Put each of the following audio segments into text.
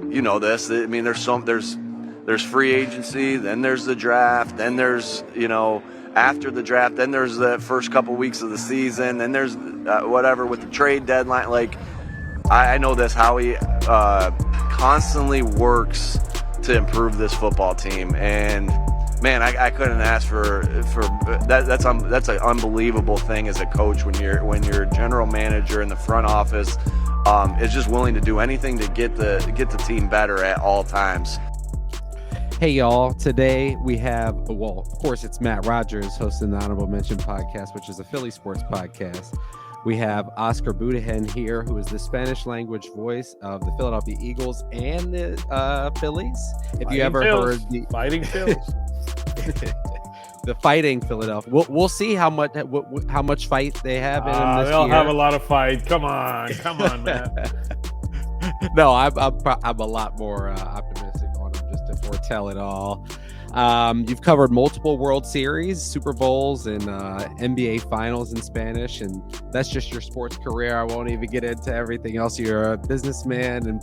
you know this. I mean, there's free agency, then there's the draft, then there's, after the draft, then there's the first couple weeks of the season, then there's whatever with the trade deadline. Like, I know this. Howie constantly works to improve this football team, and man, I couldn't ask for that. That's an unbelievable thing as a coach when you're general manager in the front office is just willing to do anything to get the team better at all times. Hey y'all, today we have, well, of course it's Matt Rogers hosting the Honorable Mention podcast, which is a Philly sports podcast. We have Oscar Budejen here, who is the Spanish language voice of the Philadelphia Eagles and the Phillies. If you ever heard the Fighting Phillies, the Fighting Philadelphia, we'll see how much fight they have in them this they'll year. have a lot of fight. Come on, man. No, I'm a lot more optimistic on them, just to foretell it all. You've covered multiple World Series, Super Bowls, and NBA Finals in Spanish, and that's just your sports career. I won't even get into everything else. You're a businessman and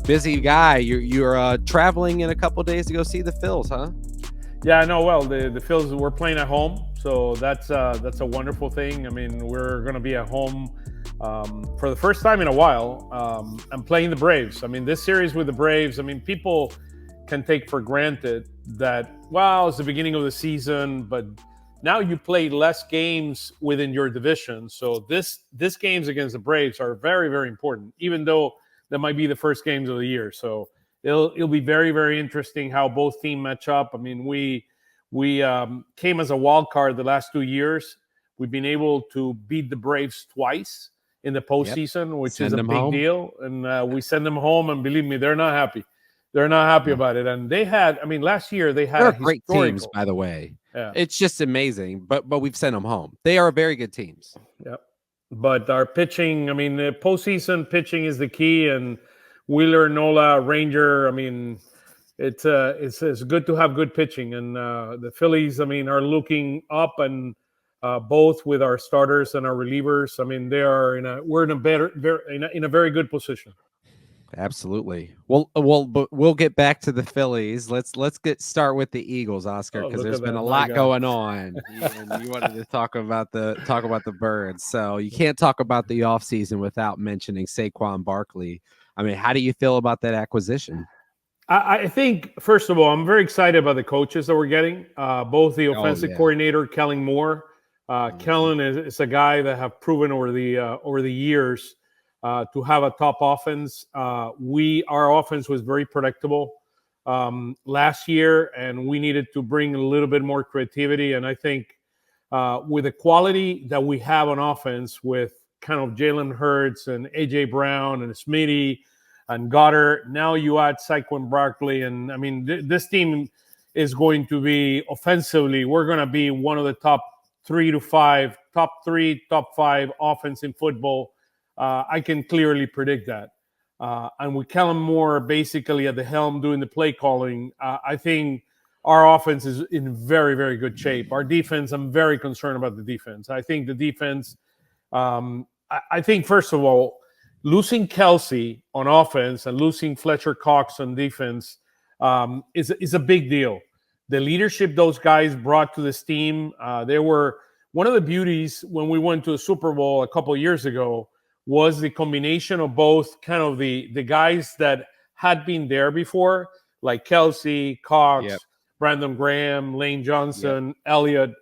busy guy. You're traveling in a couple of days to go see the Phils, huh? Yeah, I know. Well, the Phils, we're playing at home, so that's a wonderful thing. I mean, we're going to be at home for the first time in a while. I'm playing the Braves. I mean, this series with the Braves, I mean, people can take for granted that, well, it's the beginning of the season, but now you play less games within your division. So this games against the Braves are very, very important, even though that might be the first games of the year. So it'll be very, very interesting how both teams match up. I mean, we came as a wild card the last 2 years. We've been able to beat the Braves twice in the postseason, which is a big deal. And we send them home, and believe me, they're not happy. They're not happy about it. And they had, I mean, last year they had They're great teams, by the way. Yeah. It's just amazing. But we've sent them home. They are very good teams. Yep. But our pitching, I mean, the postseason pitching is the key. And Wheeler, Nola, Ranger, I mean, it's good to have good pitching. And the Phillies, I mean, are looking up, and both with our starters and our relievers. I mean, we're in a very good position. Absolutely. Well, but we'll get back to the Phillies. Let's start with the Eagles, Oscar, because there's been a lot going on. And you wanted to talk about the Birds. So you can't talk about the offseason without mentioning Saquon Barkley. I mean, how do you feel about that acquisition? I think, first of all, I'm very excited about the coaches that we're getting. Both the offensive coordinator, Kellen Moore. Kellen is a guy that have proven over the years to have a top offense. Our offense was very predictable last year, and we needed to bring a little bit more creativity. And I think with the quality that we have on offense, with kind of Jalen Hurts and A.J. Brown and Smitty and Goddard, now you add Saquon Barkley, and I mean, this team is going to be offensively, we're going to be one of the top 3 to 5, top 5 offense in football. I can clearly predict that. And with Kellen Moore basically at the helm doing the play calling, I think our offense is in very, very good shape. Our defense, I'm very concerned about the defense. I think the defense, I think, first of all, losing Kelsey on offense and losing Fletcher Cox on defense is a big deal. The leadership those guys brought to this team, they were one of the beauties when we went to the Super Bowl a couple of years ago, was the combination of both kind of the guys that had been there before, like Kelsey, Cox, Brandon Graham, Lane Johnson, Elliott.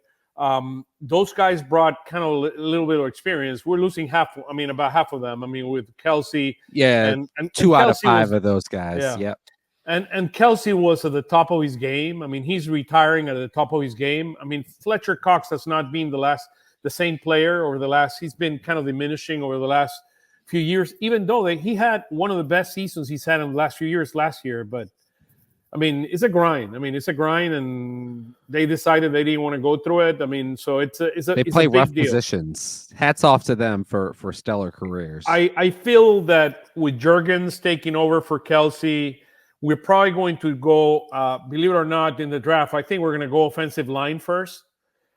Those guys brought kind of a little bit of experience. We're losing about half of them. I mean, with Kelsey. Yeah, and 2 out of 5 of those guys. Yeah. Yep. And Kelsey was at the top of his game. I mean, he's retiring at the top of his game. I mean, Fletcher Cox has not been the same player over the last. He's been kind of diminishing over the last few years, even though he had one of the best seasons he's had in the last few years last year. But I mean, it's a grind. And they decided they didn't want to go through it. I mean, so they play rough deal. Positions. Hats off to them for stellar careers. I feel that with Jurgens taking over for Kelsey, we're probably going to go, believe it or not, in the draft. I think we're going to go offensive line first.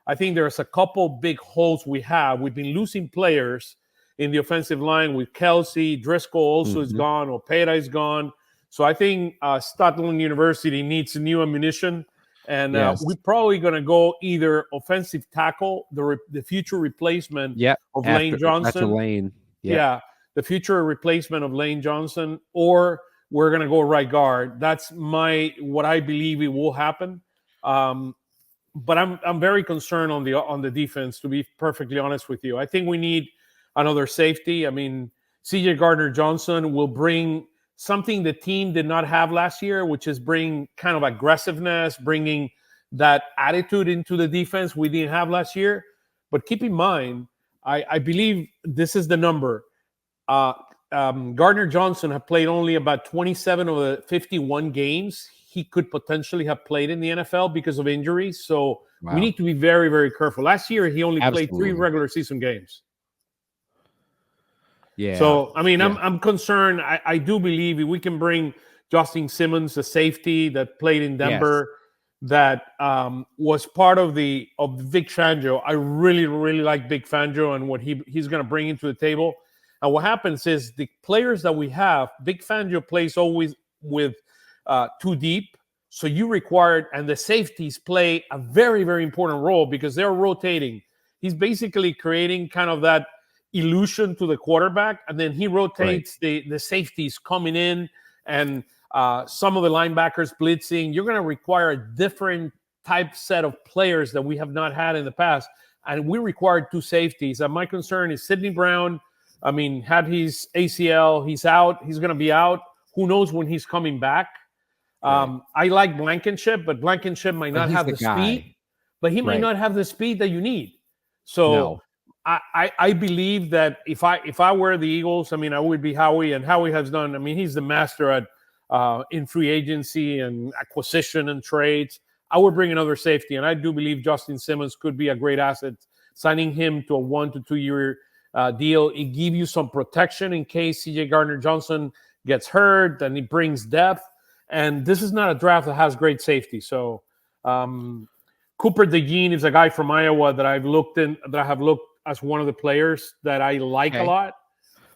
I think there's a couple big holes we have. We've been losing players in the offensive line with Kelsey. Driscoll also is gone. Opera is gone. So I think Stutland University needs new ammunition. And we're probably going to go either offensive tackle, the future replacement of Lane Johnson. After Lane. Yeah, the future replacement of Lane Johnson, or we're going to go right guard. That's what I believe it will happen. But I'm very concerned on the defense, to be perfectly honest with you. I think we need another safety. I mean, C.J. Gardner-Johnson will bring something the team did not have last year, which is bring kind of aggressiveness, bringing that attitude into the defense we didn't have last year. But keep in mind, I believe this is the number. Gardner-Johnson have played only about 27 of the 51 games he could potentially have played in the NFL because of injuries. So we need to be very, very careful. Last year, he only played 3 regular season games. Yeah. So, I mean, I'm concerned. I do believe if we can bring Justin Simmons, the safety that played in Denver, that was part of Vic Fangio. I really, really like Vic Fangio and what he's going to bring into the table. And what happens is the players that we have, Vic Fangio plays always with 2 deep. So you required, and the safeties play a very, very important role because they're rotating. He's basically creating kind of that illusion to the quarterback, and then he rotates the safeties coming in and some of the linebackers blitzing. You're going to require a different type set of players that we have not had in the past, and we required 2 safeties. And my concern is Sidney Brown. I mean, had his ACL, he's out. He's going to be out. Who knows when he's coming back? I like Blankenship, but Blankenship might not have the speed, but he might not have the speed that you need. So I believe that if I were the Eagles, I mean, I would be Howie, and Howie has done. I mean, he's the master at in free agency and acquisition and trades. I would bring another safety, and I do believe Justin Simmons could be a great asset. Signing him to a 1 to 2 year deal, it gives you some protection in case C.J. Gardner-Johnson gets hurt, and it brings depth. And this is not a draft that has great safety. So Cooper DeJean is a guy from Iowa that I have looked as one of the players that I like a lot.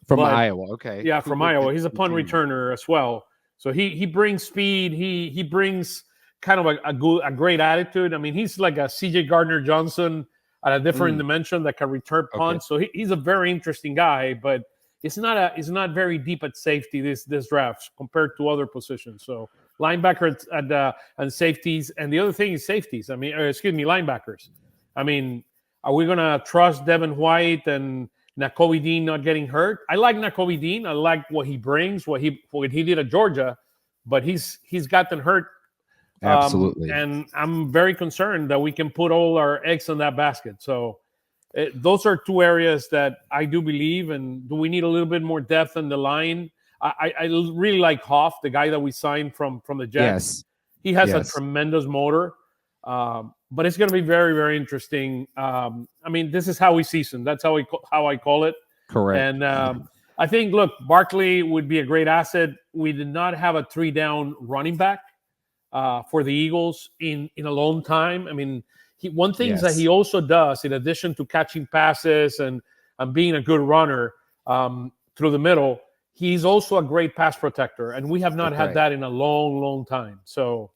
From Iowa, okay. Yeah, from Iowa. He's a punt returner as well. So he brings speed. He brings kind of a great attitude. I mean, he's like a C.J. Gardner-Johnson at a different dimension that can return punts. Okay. So he's a very interesting guy, but it's not very deep at safety this draft compared to other positions. So linebacker and safeties, and the other thing is safeties. I mean, linebackers. I mean, are we gonna trust Devin White and Nakobe Dean not getting hurt? I like Nakobe Dean. I like what he brings, what he did at Georgia, but he's gotten hurt. Absolutely. And I'm very concerned that we can put all our eggs in that basket. So those are 2 areas that I do believe. And do we need a little bit more depth in the line? I really like Hoff, the guy that we signed from the Jets. He has a tremendous motor. But it's going to be very, very interesting. I mean, this is Howie season. That's how I call it. Correct. And I think, look, Barkley would be a great asset. We did not have a 3-down running back for the Eagles in a long time. I mean, one thing that he also does, in addition to catching passes and being a good runner through the middle, he's also a great pass protector. And we have not had that in a long, long time. So,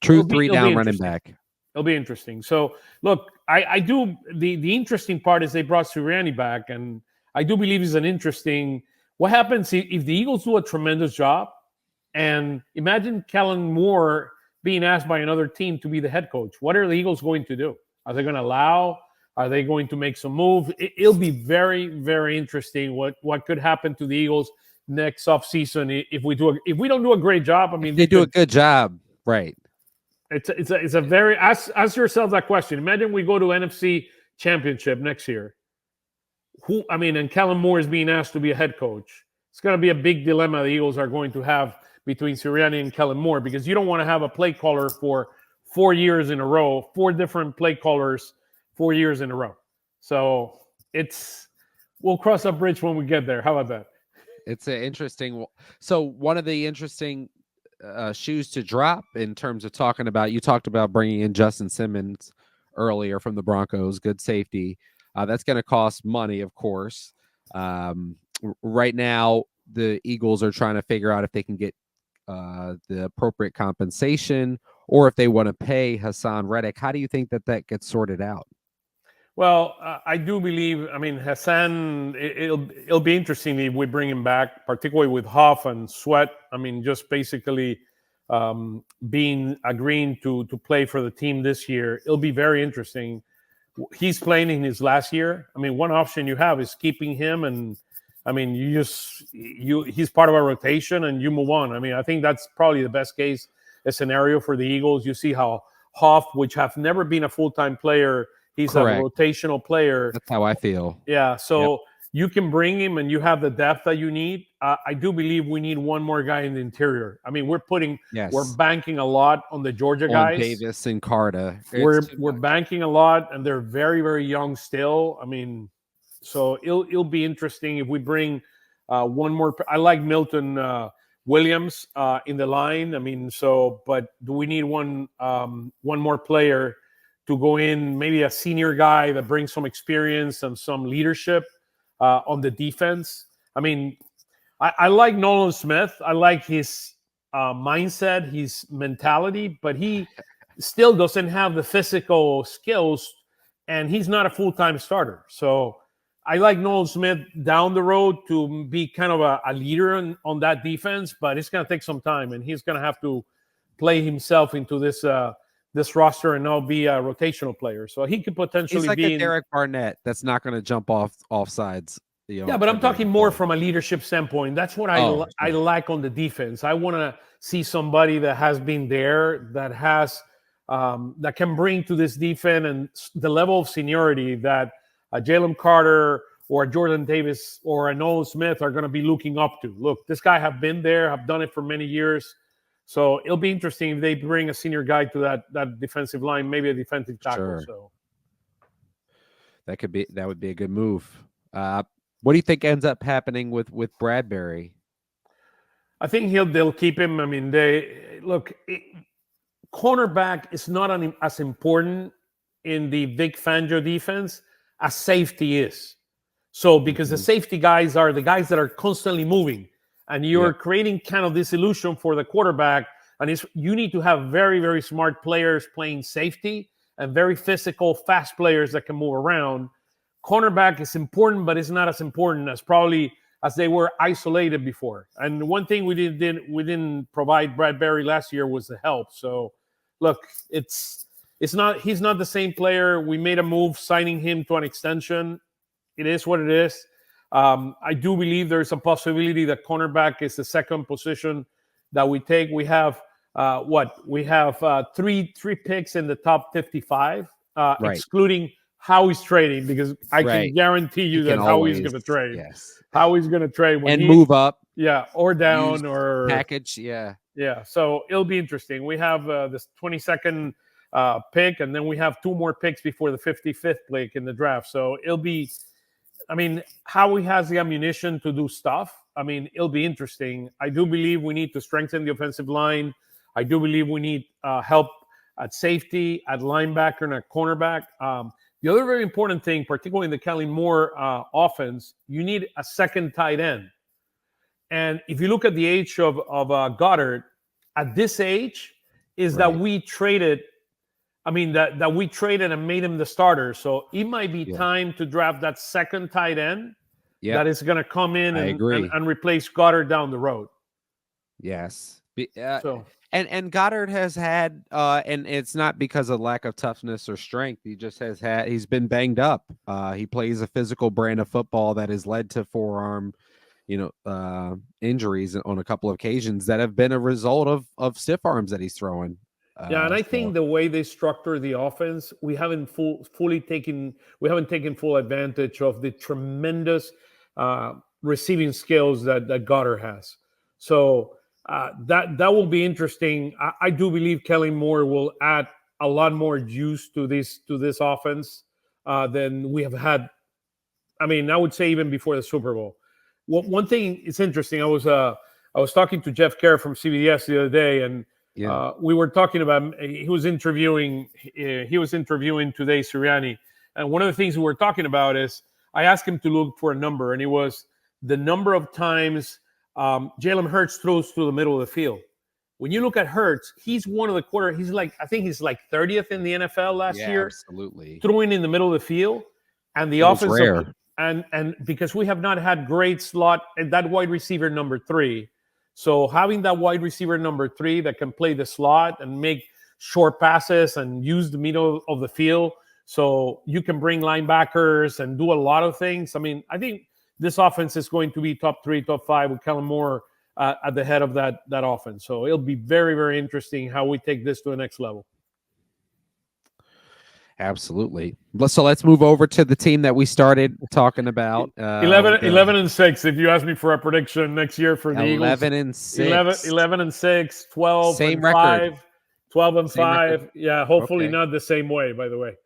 true 3-down running back. It'll be interesting. So, look, I do the interesting part is they brought Sirianni back, and I do believe it's an interesting. What happens if the Eagles do a tremendous job, and imagine Kellen Moore being asked by another team to be the head coach? What are the Eagles going to do? Are they going to allow? Are they going to make some move? It'll be very, very interesting what could happen to the Eagles next offseason if we don't do a great job. I mean, if they do a good job, right? It's a very ask yourself that question. Imagine we go to NFC Championship next year. And Kellen Moore is being asked to be a head coach. It's going to be a big dilemma the Eagles are going to have between Sirianni and Kellen Moore, because you don't want to have a play caller for 4 years in a row, 4 different play callers 4 years in a row. So we'll cross that bridge when we get there. How about that? It's an interesting. So one of the interesting shoes to drop in terms of you talked about bringing in Justin Simmons earlier from the Broncos, good safety. That's going to cost money, of course. Right now, the Eagles are trying to figure out if they can get the appropriate compensation, or if they want to pay Haason Reddick. How do you think that gets sorted out? Well, I do believe. I mean, Haason. It'll be interesting if we bring him back, particularly with Huff and Sweat. I mean, just basically agreeing to play for the team this year. It'll be very interesting. He's playing in his last year. I mean, one option you have is keeping him, and I mean, he's part of our rotation, and you move on. I mean, I think that's probably the best case scenario for the Eagles. You see how Huff, which have never been a full-time player. He's Correct. a rotational player. That's how I feel. Yeah, so you can bring him, and you have the depth that you need. I do believe we need one more guy in the interior. I mean, we're banking a lot on the Georgia guys. Davis and Carter. We're banking a lot, and they're very, very young still. I mean, so it'll be interesting if we bring one more. I like Milton Williams in the line. I mean, but do we need one more player to go in, maybe a senior guy that brings some experience and some leadership on the defense? I mean, I like Nolan Smith. I like his mindset, his mentality, but he still doesn't have the physical skills, and he's not a full-time starter. So I like Nolan Smith down the road to be kind of a leader on that defense, but it's going to take some time, and he's going to have to play himself into this roster and now be a rotational player. So he could potentially He's like be a Derek Barnett that's not going to jump off sides. Yeah, but I'm talking more from a leadership standpoint. That's what I like on the defense. I want to see somebody that has been there, that has that can bring to this defense and the level of seniority that Jalen Carter or a Jordan Davis or a Nolan Smith are going to be looking up to. Look, this guy have been there, have done it for many years. So it'll be interesting if they bring a senior guy to that defensive line, maybe a defensive tackle. Sure. So that would be a good move. What do you think ends up happening with Bradberry? I think they'll keep him. I mean, cornerback is not as important in the Vic Fangio defense as safety is. So because the safety guys are the guys that are constantly moving, and you're creating kind of this illusion for the quarterback, and you need to have very, very smart players playing safety and very physical, fast players that can move around. Cornerback is important, but it's not as important as they were isolated before. And one thing we didn't provide Bradberry last year was the help. So, look, he's not the same player. We made a move signing him to an extension. It is what it is. I do believe there's a possibility that cornerback is the second position that we take. We have three picks in the top 55, excluding Howie's trading, because I can guarantee you that Howie's going to trade. Yes. Howie's going to trade and move up. Yeah, or down or package. Yeah. Yeah. So it'll be interesting. We have this 22nd pick, and then we have two more picks before the 55th pick in the draft. So it'll be, I mean, Howie has the ammunition to do stuff. I mean, it'll be interesting. I do believe we need to strengthen the offensive line. I do believe we need help at safety, at linebacker, and at cornerback. The other very important thing, particularly in the Kellen Moore offense, you need a second tight end. And if you look at the age of Goddard, at this age, that we traded. I mean, that we traded and made him the starter. So it might be time to draft that second tight end that is going to come in and replace Goddard down the road. Yes. And Goddard has had, and it's not because of lack of toughness or strength. He just he's been banged up. He plays a physical brand of football that has led to forearm, injuries on a couple of occasions that have been a result of stiff arms that he's throwing. And I think the way they structure the offense, we haven't taken full advantage of the tremendous receiving skills that Goddard has. So that will be interesting. I do believe Kellen Moore will add a lot more juice to this offense than we have had. I mean, I would say even before the Super Bowl. One thing is interesting. I was talking to Jeff Kerr from CBS the other day, and we were talking about. He was interviewing today Sirianni, and one of the things we were talking about is I asked him to look for a number, and it was the number of times Jalen Hurts throws through the middle of the field. When you look at Hurts, he's one of the he's like, I think he's like 30th in the NFL last year. Absolutely. Throwing in the middle of the field. And the offensive, and because we have not had great slot, and that wide receiver number 3. So having that wide receiver number 3 that can play the slot and make short passes and use the middle of the field, so you can bring linebackers and do a lot of things. I mean, I think this offense is going to be top 3, top 5 with Kellen Moore at the head of that offense. So it'll be very, very interesting how we take this to the next level. Absolutely. So let's move over to the team that we started talking about. 11-6. If you ask me for a prediction next year for the 11-6. 11-6, 12 same and record. 5, 12 and Same 5. record. Yeah, hopefully not the same way. By the way.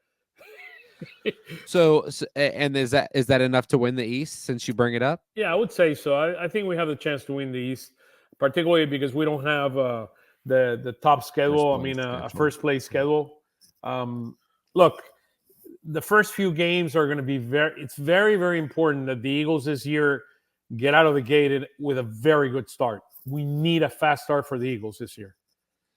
So, and is that enough to win the East since you bring it up? Yeah, I would say so. I think we have the chance to win the East, particularly because we don't have the top schedule. A first place schedule. Look, the first few games are going to be it's very, very important that the Eagles this year get out of the gate with a very good start. We need a fast start for the Eagles this year.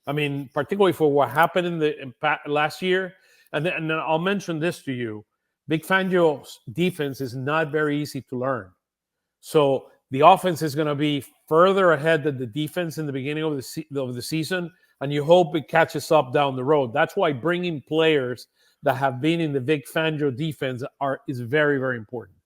I mean, particularly for what happened in last year. And then I'll mention this to you. Big Fangio's defense is not very easy to learn. So the offense is going to be further ahead than the defense in the beginning of the season, and you hope it catches up down the road. That's why bringing players that have been in the Vic Fangio defense is very, very important.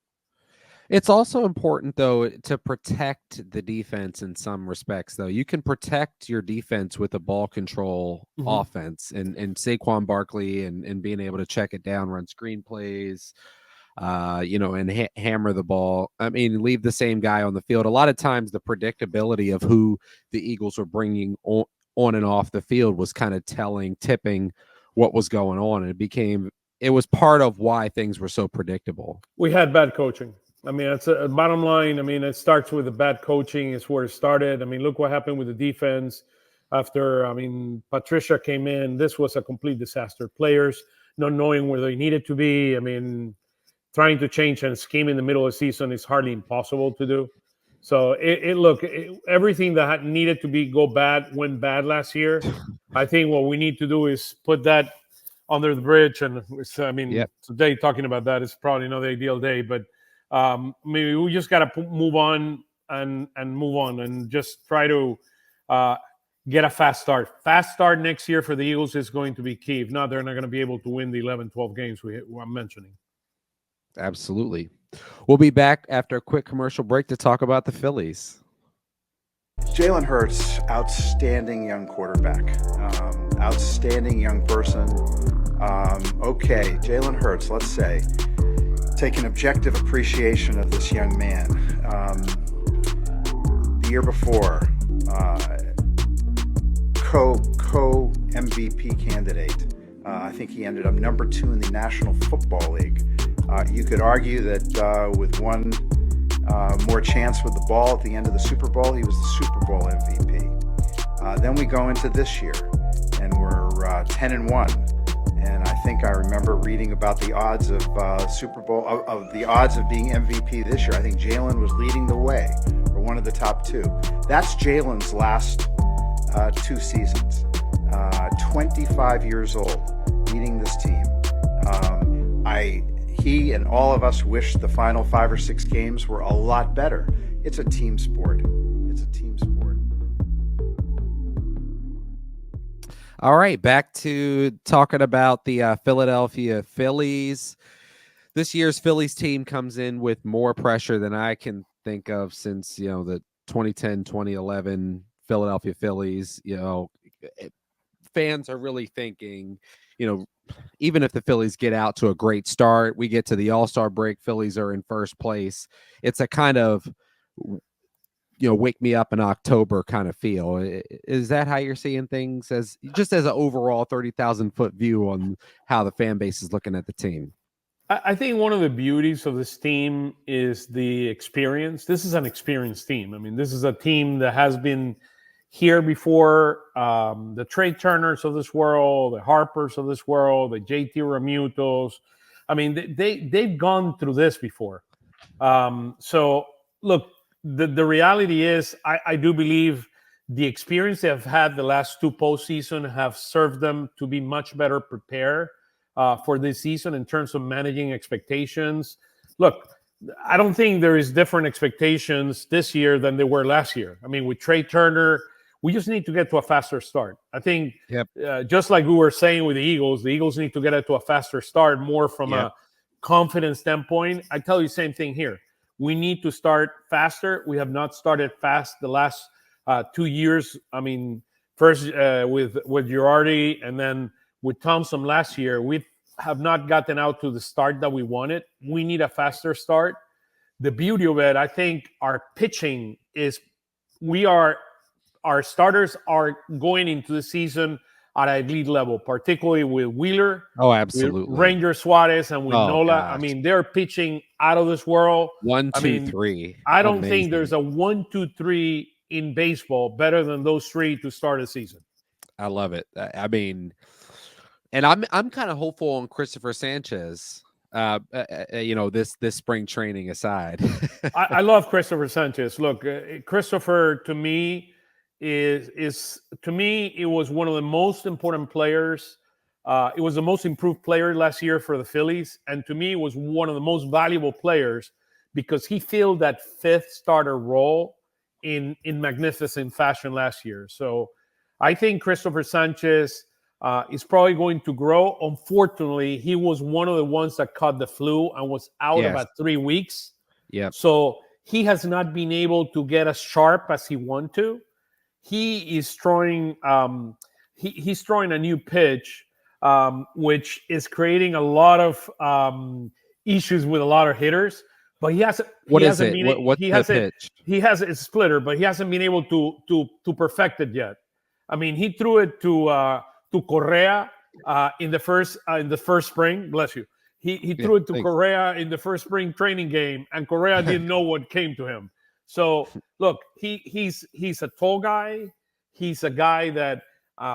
It's also important, though, to protect the defense in some respects, though. You can protect your defense with a ball control offense and Saquon Barkley and being able to check it down, run screen plays, and hammer the ball. I mean, leave the same guy on the field. A lot of times the predictability of who the Eagles were bringing on and off the field was kind of tipping what was going on. And it was part of why things were so predictable. We had bad coaching. I mean, it's a bottom line. I mean, it starts with the bad coaching is where it started. I mean, look what happened with the defense after, Patricia came in. This was a complete disaster. Players not knowing where they needed to be. I mean, trying to change and scheme in the middle of the season is hardly impossible to do. So everything that needed to go bad went bad last year. I think what we need to do is put that under the bridge. And today talking about that is probably not the ideal day, but maybe we just got to move on and move on and just try to get a fast start. Fast start next year for the Eagles is going to be key. If not, they're not going to be able to win the 11, 12 games I'm mentioning. Absolutely. We'll be back after a quick commercial break to talk about the Phillies. Jalen Hurts, outstanding young quarterback, outstanding young person. Okay, Jalen Hurts, let's say, take an objective appreciation of this young man. The year before, co-MVP candidate. I think he ended up number 2 in the National Football League. You could argue that with one more chance with the ball at the end of the Super Bowl, he was the Super Bowl MVP. Then we go into this year, and we're 10-1. And I think I remember reading about the odds of Super Bowl of the odds of being MVP this year. I think Jalen was leading the way, or one of the top 2. That's Jalen's last 2 seasons. 25 years old, leading this team. He and all of us wish the final 5 or 6 games were a lot better. It's a team sport. All right, back to talking about the Philadelphia Phillies. This year's Phillies team comes in with more pressure than I can think of since, the 2010, 2011 Philadelphia Phillies. Fans are really thinking, even if the Phillies get out to a great start, we get to the All-Star break, Phillies are in first place. It's a kind of, wake me up in October kind of feel. Is that how you're seeing things, as an overall 30,000-foot view on how the fan base is looking at the team? I think one of the beauties of this team is the experience. This is an experienced team. I mean, this is a team that has been here before, the Trey Turners of this world, the Harpers of this world, the JT Realmutos. I mean, they've gone through this before. So, look, the reality is I do believe the experience they have had the last two postseason have served them to be much better prepared for this season in terms of managing expectations. Look, I don't think there is different expectations this year than there were last year. I mean, with Trey Turner, we just need to get to a faster start. I think just like we were saying with the Eagles need to get it to a faster start, more from a confidence standpoint. I tell you the same thing here. We need to start faster. We have not started fast the last 2 years. I mean, first with Girardi and then with Thompson last year, we have not gotten out to the start that we wanted. We need a faster start. The beauty of it, I think our pitching is our starters are going into the season at an elite level, particularly with Wheeler. Oh, absolutely. With Ranger Suarez and with Nola. Gosh. I mean, they're pitching out of this world. 1, 2, 3. I don't think there's a 1, 2, 3 in baseball better than those three to start a season. I love it. I mean, and I'm kind of hopeful on Christopher Sanchez. This spring training aside. I love Christopher Sanchez. Look, Christopher to me is to me it was one of the most important players. It was the most improved player last year for the Phillies, and to me it was one of the most valuable players because he filled that fifth starter role in magnificent fashion last year. So I think Christopher Sanchez is probably going to grow. Unfortunately, he was one of the ones that caught the flu and was out about 3 weeks. Yeah. So he has not been able to get as sharp as he wanted to. He is throwing he's throwing a new pitch, which is creating a lot of issues with a lot of hitters. But he hasn't. What's the pitch? He has a splitter, but he hasn't been able to perfect it yet. I mean, he threw it to Correa in the first spring. Bless you. He threw it to Correa in the first spring training game, and Correa didn't know what came to him. So look, he's a tall guy. He's a guy that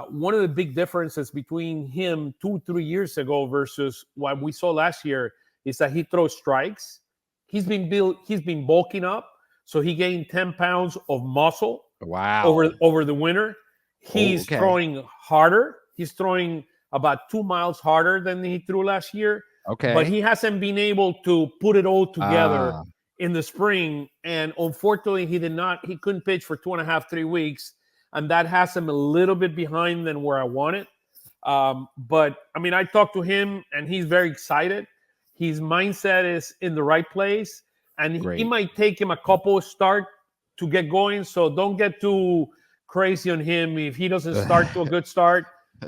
one of the big differences between him 2-3 years ago versus what we saw last year is that he throws strikes. He's been bulking up, so he gained 10 pounds of muscle. Wow. Over the winter. He's throwing harder. He's throwing about 2 miles harder than he threw last year. Okay. But he hasn't been able to put it all together in the spring. And unfortunately, he couldn't pitch for 2.5, 3 weeks. And that has him a little bit behind than where I wanted. But I mean, I talked to him and he's very excited. His mindset is in the right place. And he might take him a couple of starts to get going. So don't get too crazy on him if he doesn't start to a good start.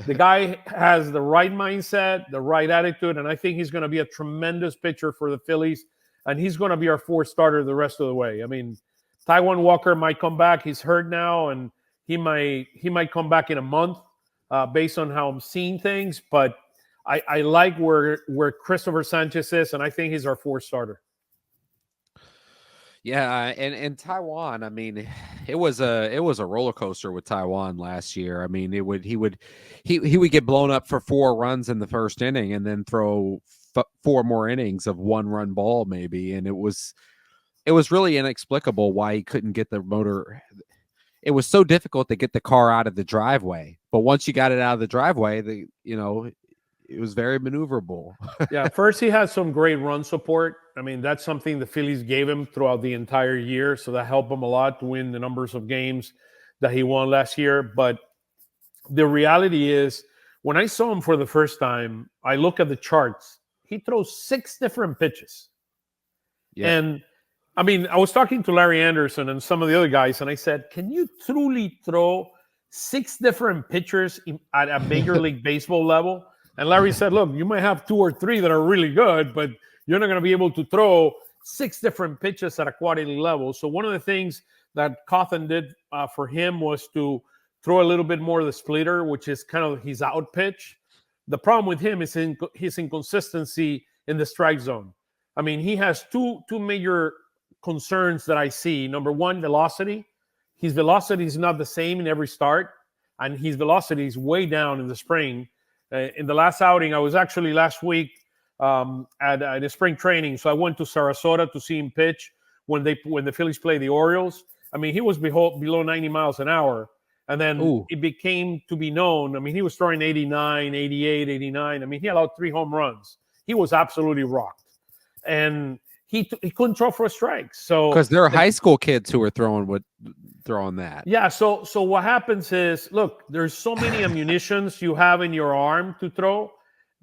The guy has the right mindset, the right attitude, and I think he's going to be a tremendous pitcher for the Phillies, and he's going to be our fourth starter the rest of the way. I mean, Taijuan Walker might come back. He's hurt now, and he might come back in a month based on how I'm seeing things, but I like where Christopher Sanchez is, and I think he's our fourth starter. Yeah, and Taijuan, I mean, it was a roller coaster with Taijuan last year. I mean, he would get blown up for 4 runs in the first inning and then throw 4 more innings of 1-run ball maybe, and it was really inexplicable why he couldn't get the motor. It was so difficult to get the car out of the driveway, but once you got it out of the driveway, it was very maneuverable. Yeah, first he had some great run support. I mean, that's something the Phillies gave him throughout the entire year, so that helped him a lot to win the numbers of games that he won last year. But the reality is, when I saw him for the first time, I look at the charts. He throws 6 different pitches. Yeah. And, I mean, I was talking to Larry Anderson and some of the other guys, and I said, can you truly throw 6 different pitchers at a Major League Baseball level? And Larry said, look, you might have 2 or 3 that are really good, but you're not going to be able to throw 6 different pitches at a quality level. So one of the things that Cawthon did for him was to throw a little bit more of the splitter, which is kind of his out pitch. The problem with him is his inconsistency in the strike zone. I mean, he has two major concerns that I see. Number one, velocity. His velocity is not the same in every start, and his velocity is way down in the spring. In the last outing, I was actually last week at a spring training, so I went to Sarasota to see him pitch when the Phillies play the Orioles. I mean, he was below 90 miles an hour. And then it became to be known. I mean, he was throwing 89, 88, 89. I mean, he allowed 3 home runs. He was absolutely rocked. And he couldn't throw for strikes. So because there are high school kids who are throwing that. Yeah. So what happens is, look, there's so many ammunitions you have in your arm to throw.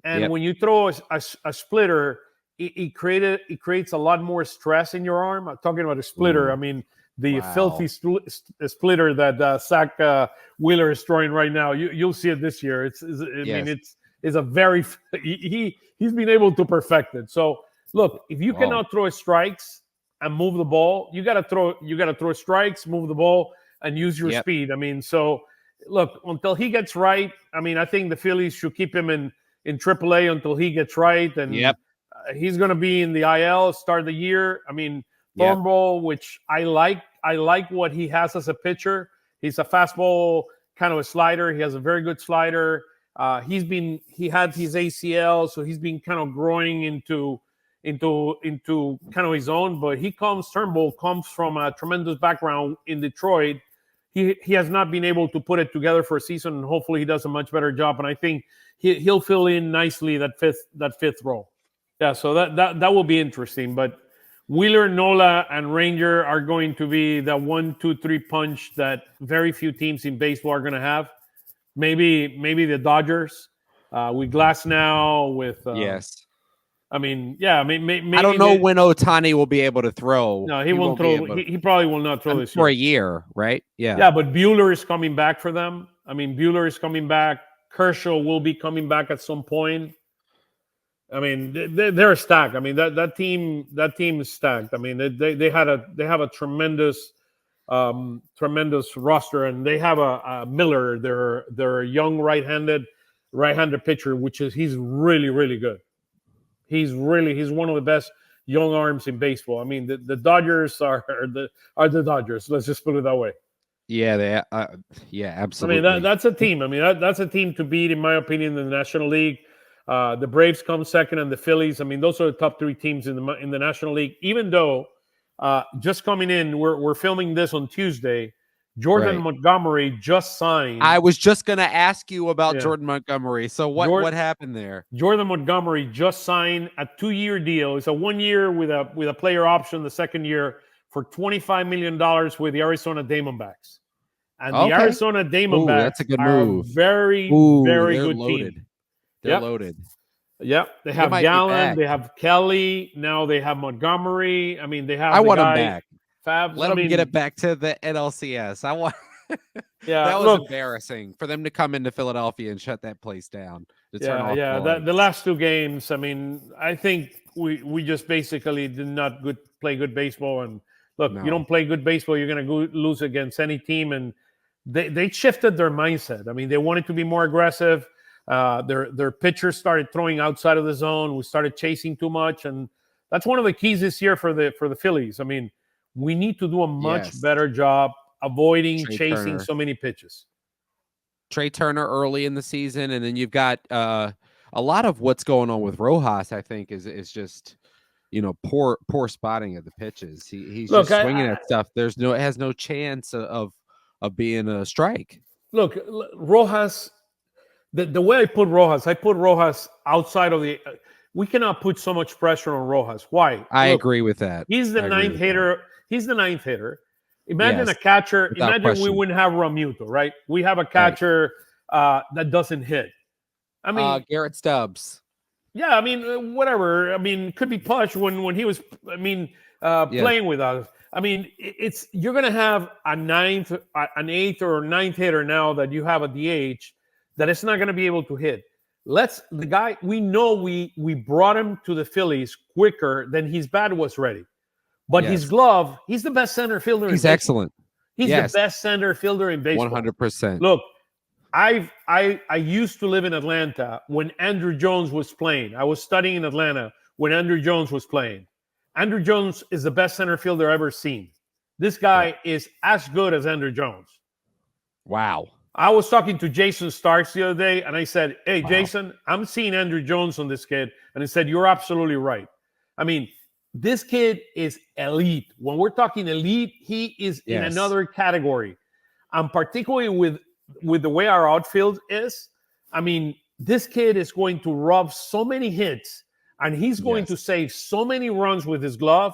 And when you throw a splitter, it creates a lot more stress in your arm. I'm talking about a splitter. I mean, the filthy splitter that Zach Wheeler is throwing right now. You'll see it this year. I mean, it's a very he's been able to perfect it. So look, if you cannot throw strikes and move the ball, you gotta throw strikes, move the ball, and use your speed. I mean, so look, until he gets right, I mean, I think the Phillies should keep him in AAA until he gets right. And he's gonna be in the IL start of the year. I mean, Thornball, which I like what he has as a pitcher. He's a fastball, kind of a slider. He has a very good slider. He had his ACL, so he's been kind of growing into kind of his own. But Turnbull comes from a tremendous background in Detroit. He has not been able to put it together for a season, and hopefully he does a much better job. And I think he'll fill in nicely that fifth role. Yeah, so that will be interesting. But Wheeler, Nola, and Ranger are going to be the 1, 2, 3 punch that very few teams in baseball are going to have. Maybe the Dodgers with Glasnow, with I mean, maybe I don't know when Ohtani will be able to throw. No, he won't throw. He probably will not throw this year. For a year, right? Yeah. Yeah, but Buehler is coming back for them. I mean, Buehler is coming back. Kershaw will be coming back at some point. I mean, they're stacked. I mean, that team is stacked. I mean, they have a tremendous roster, and they have a Miller, their young right-handed pitcher, he's really, really good. He's one of the best young arms in baseball. I mean, the Dodgers are the Dodgers. Let's just put it that way. Yeah, absolutely. I mean, that's a team. I mean, that's a team to beat, in my opinion, in the National League. The Braves come second, and the Phillies. I mean, those are the top 3 teams in the National League. Even though just coming in, we're filming this on Tuesday. Jordan Montgomery just signed. I was just going to ask you about Jordan Montgomery. So what happened there? Jordan Montgomery just signed a 2-year deal. It's a 1 year with a player option the second year for $25 million with the Arizona Diamondbacks. And the Arizona Diamondbacks that's a good move. Very good loaded. team. They're loaded. Yep, they have Gallen, they have Kelly, now they have Montgomery. I mean, they have. I want them back. Fabs. Let them get it back to the NLCS. I want. That was embarrassing for them to come into Philadelphia and shut that place down. The last 2 games. I mean, I think we just basically did not play good baseball. And look, you don't play good baseball, you're going to lose against any team. And they shifted their mindset. I mean, they wanted to be more aggressive. Their pitchers started throwing outside of the zone. We started chasing too much, and that's one of the keys this year for the Phillies. I mean, we need to do a much better job avoiding chasing so many pitches. Trey Turner early in the season, and then you've got a lot of what's going on with Rojas. I think is just poor spotting of the pitches. He's just swinging at stuff. It has no chance of being a strike. Look, Rojas. The way I put Rojas outside of the. We cannot put so much pressure on Rojas. Why? I agree with that. He's the ninth hitter. He's the 9th hitter. Imagine a catcher. Imagine we wouldn't have Realmuto, right? We have a catcher that doesn't hit. I mean, Garrett Stubbs. Yeah, I mean, whatever. I mean, could be Pache when he was. I mean, playing with us. I mean, you're going to have an 8th or 9th hitter now that you have a DH that it's not going to be able to hit. We know we brought him to the Phillies quicker than his bat was ready. But his glove, he's the best center fielder in baseball. He's excellent. He's the best center fielder in baseball. 100%. Look, I used to live in Atlanta when Andrew Jones was playing. I was studying in Atlanta when Andrew Jones was playing. Andrew Jones is the best center fielder I've ever seen. This guy is as good as Andrew Jones. Wow. I was talking to Jason Starks the other day, and I said, hey, Jason, I'm seeing Andrew Jones on this kid. And he said, you're absolutely right. I mean, This kid is elite. When we're talking elite, he is in another category. And particularly with the way our outfield is, I mean, this kid is going to rob so many hits, and he's going to save so many runs with his glove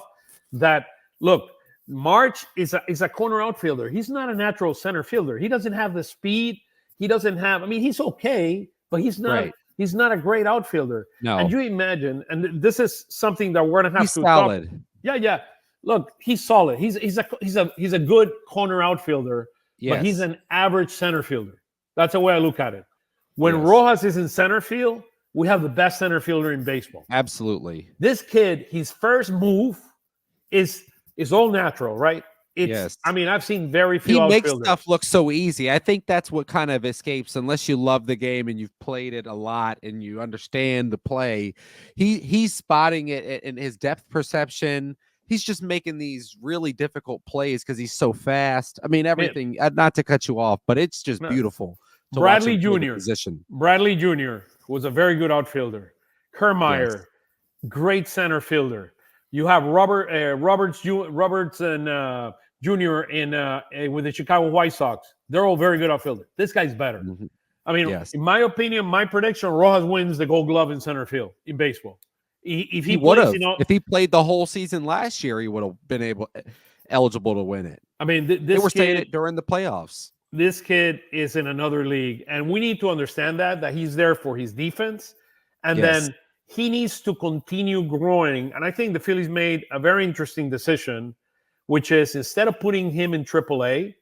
that, look, March is a corner outfielder. He's not a natural center fielder. He doesn't have the speed. He doesn't have, I mean, he's okay, but he's not. Right. He's not a great outfielder. No. And you imagine, and this is something that we're gonna have to solid. Talk. Yeah. Look, he's solid. He's a good corner outfielder, but he's an average center fielder. That's the way I look at it. When Rojas is in center field, we have the best center fielder in baseball. Absolutely. This kid, his first move is all natural, right? I mean, I've seen very few outfielders. He makes stuff look so easy. I think that's what kind of escapes, unless you love the game and you've played it a lot and you understand the play. He's spotting it in his depth perception. He's just making these really difficult plays because he's so fast. I mean, everything, not to cut you off, but it's just beautiful. Bradley Jr. Bradley Jr. was a very good outfielder. Kiermaier, great center fielder. You have Roberts and Jr. with the Chicago White Sox. They're all very good outfielders. This guy's better. Mm-hmm. I mean, in my opinion, my prediction, Rojas wins the Gold Glove in center field in baseball. If he would have, if he played the whole season last year, he would have been eligible to win it. I mean, they were saying it during the playoffs. This kid is in another league, and we need to understand that he's there for his defense, and then he needs to continue growing. And I think the Phillies made a very interesting decision, which is instead of putting him in AAA,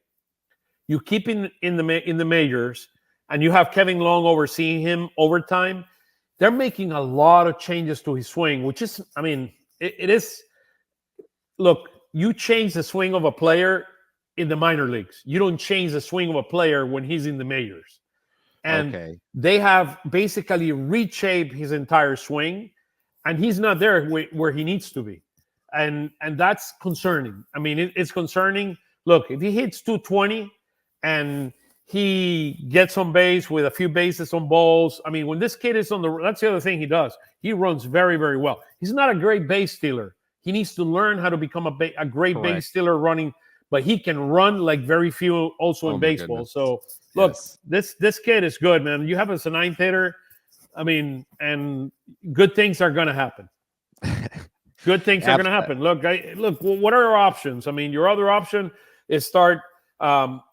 you keep him in the majors, and you have Kevin Long overseeing him over time. They're making a lot of changes to his swing, which is, I mean, it is. Look, you change the swing of a player in the minor leagues. You don't change the swing of a player when he's in the majors. And they have basically reshaped his entire swing, and he's not there where he needs to be. And that's concerning. I mean, it's concerning. Look, if he hits 220 and he gets on base with a few bases on balls, I mean, when this kid is that's the other thing he does. He runs very, very well. He's not a great base stealer. He needs to learn how to become a great base stealer running, but he can run like very few also in baseball. Goodness. So, look, this kid is good, man. You have as a ninth hitter, I mean, and good things are going to happen. Good things are going to happen. Look, what are our options? I mean, your other option is start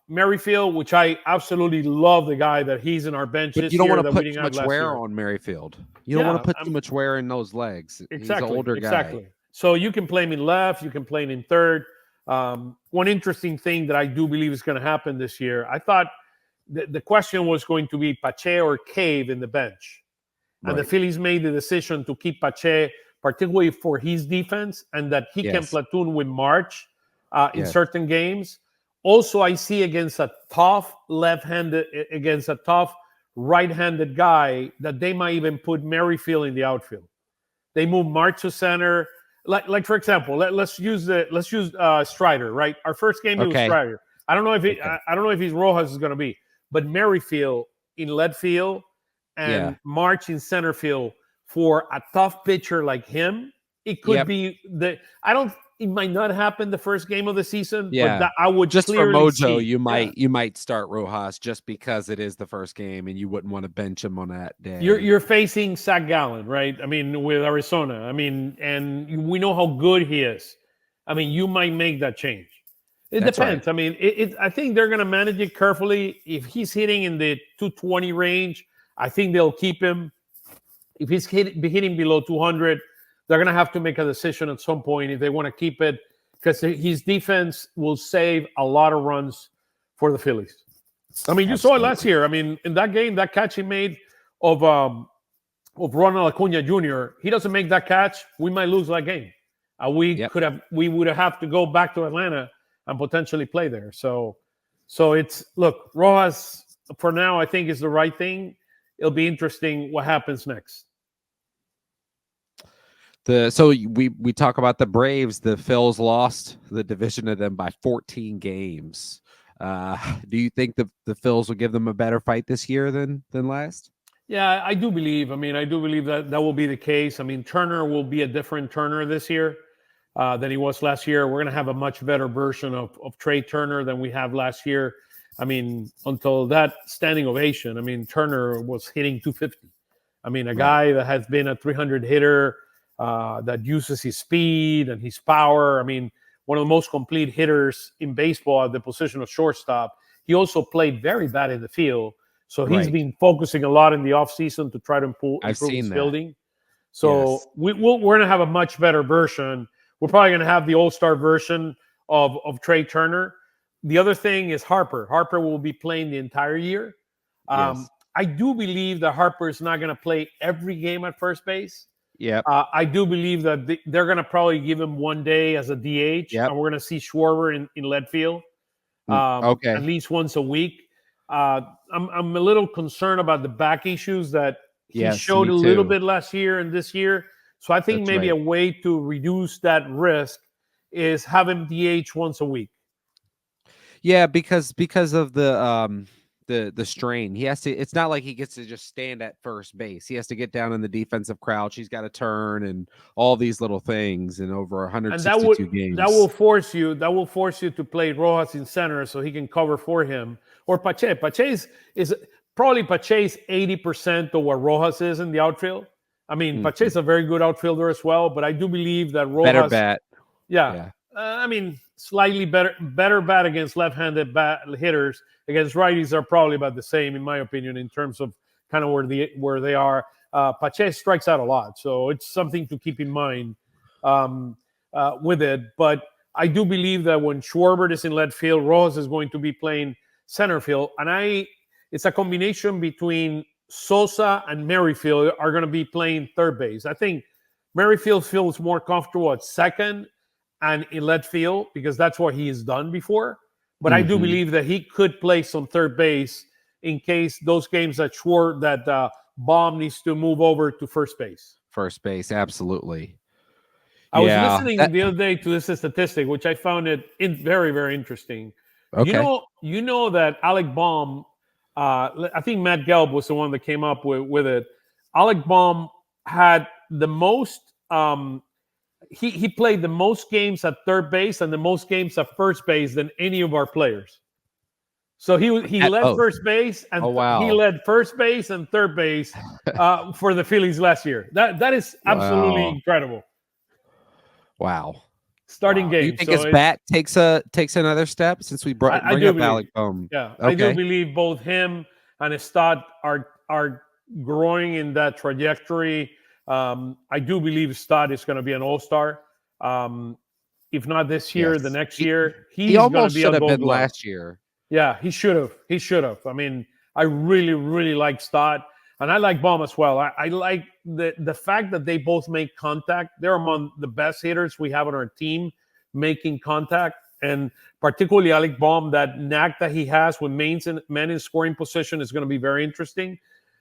Merrifield, which I absolutely love the guy that he's in our bench. But you don't want to put too much wear on Merrifield. You don't want to put too much wear in those legs. Exactly. He's an older guy. So you can play him in left. You can play him in third. One interesting thing that I do believe is going to happen this year, I thought the question was going to be Pache or Cave in the bench. And the Phillies made the decision to keep Pache, particularly for his defense, and that he can platoon with March in certain games. Also, I see against a tough right-handed guy that they might even put Merrifield in the outfield. They move March to center. Like for example, let's use Strider, right? Our first game was Strider. I don't know if he's Rojas is going to be, but Merrifield in left field and March in center field for a tough pitcher like him. It could be it might not happen the first game of the season. But that I would just for mojo. You might start Rojas just because it is the first game and you wouldn't want to bench him on that day. You're facing Zach Gallen, right? I mean, with Arizona. I mean, and we know how good he is. I mean, you might make that change. It depends. Right. I mean, I think they're going to manage it carefully. If he's hitting in the 220 range, I think they'll keep him. If he's hitting below 200, they're going to have to make a decision at some point if they want to keep it, because his defense will save a lot of runs for the Phillies. I mean, you saw it last year. I mean, in that game, that catch he made of Ronald Acuna Jr., he doesn't make that catch, we might lose that game. We would have to go back to Atlanta and potentially play there. So it's, look, Rojas for now I think is the right thing. It'll be interesting what happens next. So we talk about the Braves. The Phils lost the division to them by 14 games. Do you think the Phils will give them a better fight this year than last? Yeah, I do believe. I mean, I do believe that will be the case. I mean, Turner will be a different Turner this year. than he was last year. We're going to have a much better version of Trey Turner than we have last year. I mean, until that standing ovation, I mean, Turner was hitting 250. I mean, a guy that has been a 300 hitter, that uses his speed and his power. I mean, one of the most complete hitters in baseball at the position of shortstop. He also played very bad in the field. So he's been focusing a lot in the offseason to try to improve his fielding. So we're going to have a much better version. We're probably going to have the all-star version of Trey Turner. The other thing is Harper. Harper will be playing the entire year. I do believe that Harper is not going to play every game at first base. I do believe that they're going to probably give him one day as a DH, and we're going to see Schwarber in left field at least once a week. I'm a little concerned about the back issues that he showed a little bit last year and this year. So I think maybe a way to reduce that risk is have him DH once a week. Yeah, because of the strain. He has to. It's not like he gets to just stand at first base. He has to get down in the defensive crouch. He's got to turn and all these little things in over 162 games. That will force you to play Rojas in center so he can cover for him. Or Pache. Pache's is probably Pache's 80% of what Rojas is in the outfield. I mean, Pache's a very good outfielder as well, but I do believe that Rojas better bat. Yeah. I mean, slightly better bat against left-handed hitters. Against righties are probably about the same, in my opinion, in terms of kind of where they are. Pache strikes out a lot, so it's something to keep in mind with it. But I do believe that when Schwarber is in left field, Rojas is going to be playing center field, and it's a combination between Sosa and Merrifield are going to be playing third base. I think Merrifield feels more comfortable at second and in left field because that's what he has done before. But I do believe that he could play some third base in case those games that Baum needs to move over to first base. First base, absolutely. I was listening the other day to this statistic, which I found it very, very interesting. Okay. You know that Alec Baum, I think Matt Gelb was the one that came up with it. Alec Baum had the most he played the most games at third base and the most games at first base than any of our players. So he led first base and he led first base and third base for the Phillies last year. That is absolutely incredible. Wow. Starting games. You think his bat takes another step since we bring up Alec Baum? Yeah, okay. I do believe both him and Stott are growing in that trajectory. I do believe Stott is going to be an all-star. If not this year, the next year. He almost should have been last year. Yeah, he should have. I mean, I really, really like Stott. And I like Baum as well. I like the fact that they both make contact. They're among the best hitters we have on our team making contact. And particularly Alec Baum, that knack that he has when men in scoring position is going to be very interesting.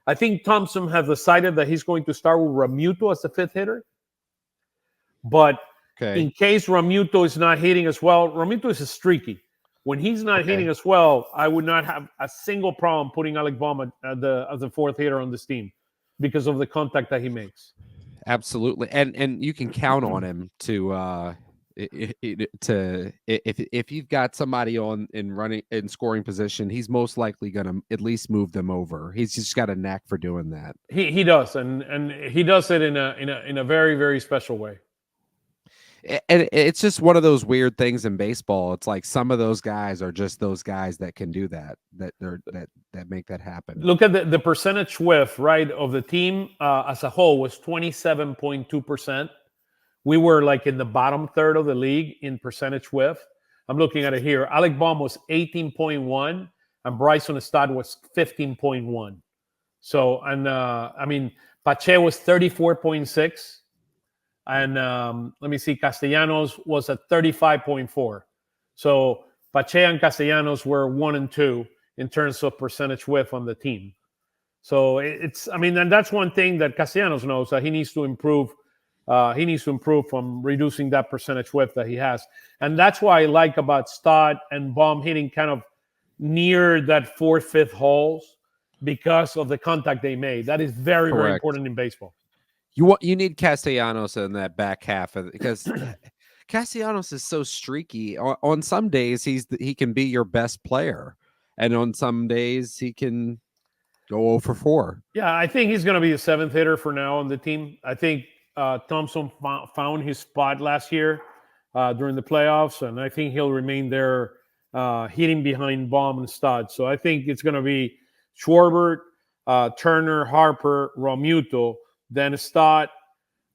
I think Thompson has decided that he's going to start with Realmuto as the fifth hitter. But in case Realmuto is not hitting as well, Realmuto is streaky. When he's not hitting as well, I would not have a single problem putting Alec Baum as the fourth hitter on this team because of the contact that he makes. Absolutely, and you can count on him to if you've got somebody on in running in scoring position, he's most likely going to at least move them over. He's just got a knack for doing that. He does, and he does it in a very, very special way. And it's just one of those weird things in baseball. It's like some of those guys are just those guys that can do that make that happen. Look at the percentage whiff, right, of the team as a whole was 27.2%. We were like in the bottom third of the league in percentage whiff. I'm looking at it here. Alec Baum was 18.1 and Bryson Stott was 15.1. So, and I mean, Pache was 34.6. And let me see, Castellanos was at 35.4. So Pache and Castellanos were 1 and 2 in terms of percentage whiff on the team. So and that's one thing that Castellanos knows, that he needs to improve. He needs to improve from reducing that percentage whiff that he has. And that's why I like about Stott and Baum hitting kind of near that fourth, fifth holes because of the contact they made. That is very, very important in baseball. You need Castellanos in that back half because Castellanos is so streaky. On some days, he can be your best player, and on some days he can go 0 for 4. Yeah, I think he's going to be the 7th hitter for now on the team. I think Thompson found his spot last year during the playoffs, and I think he'll remain there hitting behind Baum and Stott. So I think it's going to be Schwarber, Turner, Harper, Romuto, then Stott,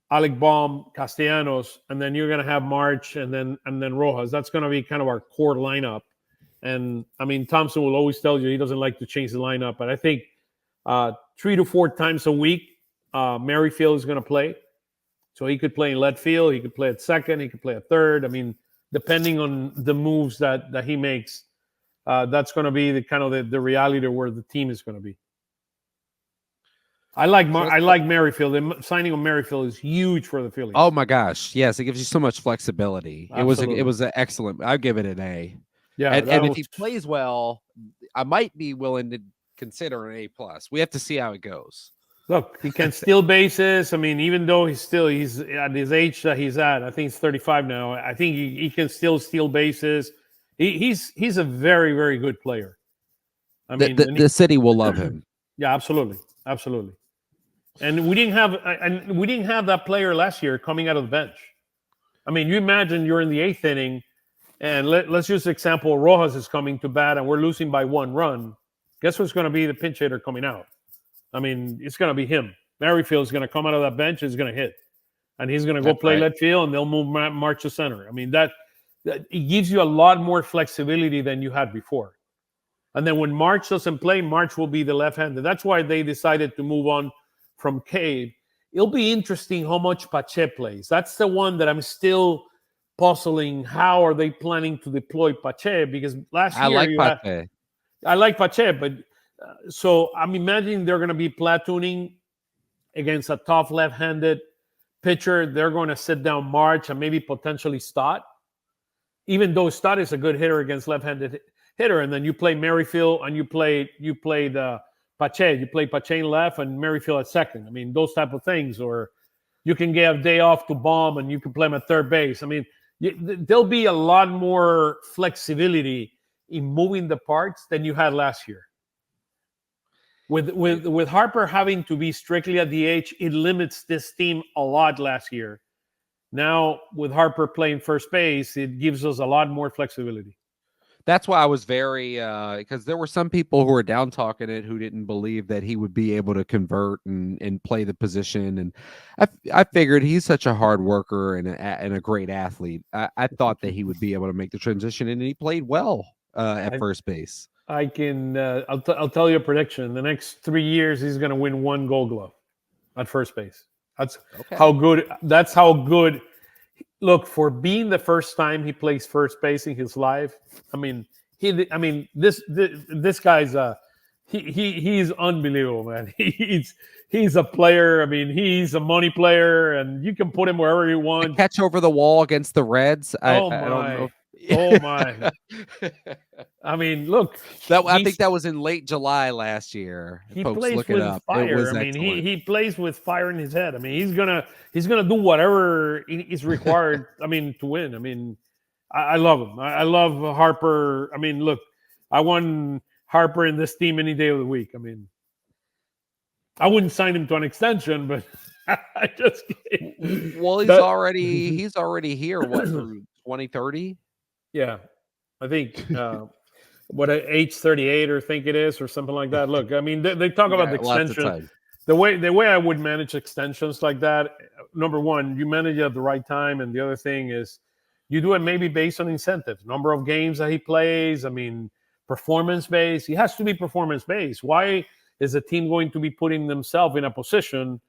Alec Baum, Castellanos, and then you're going to have March and then Rojas. That's going to be kind of our core lineup. And I mean, Thompson will always tell you he doesn't like to change the lineup, but I think 3 to 4 times a week, Merrifield is going to play. So he could play in left field, he could play at second, he could play at third. I mean, depending on the moves that he makes, that's going to be the reality of where the team is going to be. I like Merrifield. The signing of Merrifield is huge for the Phillies. Oh my gosh, yes, it gives you so much flexibility. Absolutely. It was an excellent. I'd give it an A. Yeah, and if he plays well, I might be willing to consider an A+. We have to see how it goes. Look, he can steal bases. I mean, even though he's at his age that he's at, I think he's 35 now. I think he can still steal bases. He's a very, very good player. I mean, the city will love him. Yeah, absolutely. And we didn't have that player last year coming out of the bench. I mean, you imagine you're in the 8th inning, and let's use the example: Rojas is coming to bat, and we're losing by 1 run. Guess who's going to be the pinch hitter coming out? I mean, it's going to be him. Merrifield's going to come out of that bench, is going to hit, and he's going to go play left field, and they'll move March to center. I mean, that it gives you a lot more flexibility than you had before. And then when March doesn't play, March will be the left-handed. That's why they decided to move on from Cade. It'll be interesting how much Pache plays. That's the one that I'm still puzzling. How are they planning to deploy Pache? Because last year I like Pache, but so I'm imagining they're going to be platooning against a tough left-handed pitcher. They're going to sit down March and maybe potentially Stott, even though Stott is a good hitter against left-handed hitter. And then you play Merrifield and you played Pache. You play Pache in left and Merrifield at second. I mean, those type of things. Or you can give a day off to Baum and you can play him at third base. I mean, there'll be a lot more flexibility in moving the parts than you had last year. With Harper having to be strictly at DH, it limits this team a lot last year. Now, with Harper playing first base, it gives us a lot more flexibility. That's why I was very because there were some people who were down talking it who didn't believe that he would be able to convert and play the position. And I figured he's such a hard worker and a great athlete. I thought that he would be able to make the transition, and he played well at first base. I can. I'll tell you a prediction. In the next 3 years, he's going to win 1 Gold Glove at first base. That's how good. That's how good. Look, for being the first time he plays first base in his life. I mean, this guy's he's unbelievable, man. He's a player. I mean, he's a money player, and you can put him wherever you want. A catch over the wall against the Reds. I don't know. Oh my! I mean, look. I think that was in late July last year. He Folks, plays look with it up. fire. I mean, he plays with fire in his head. I mean, he's gonna do whatever is required. I mean, to win. I mean, I love him. I love Harper. I mean, look, I want Harper in this team any day of the week. I mean, I wouldn't sign him to an extension, but I just well, he's already here. What, through 2030? Yeah, I think what age 38 or think it is or something like that. Look, I mean, they talk about the extension. The way I would manage extensions like that, number one, you manage it at the right time, and the other thing is you do it maybe based on incentives, number of games that he plays. I mean, performance based. He has to be performance based. Why is the team going to be putting themselves in a position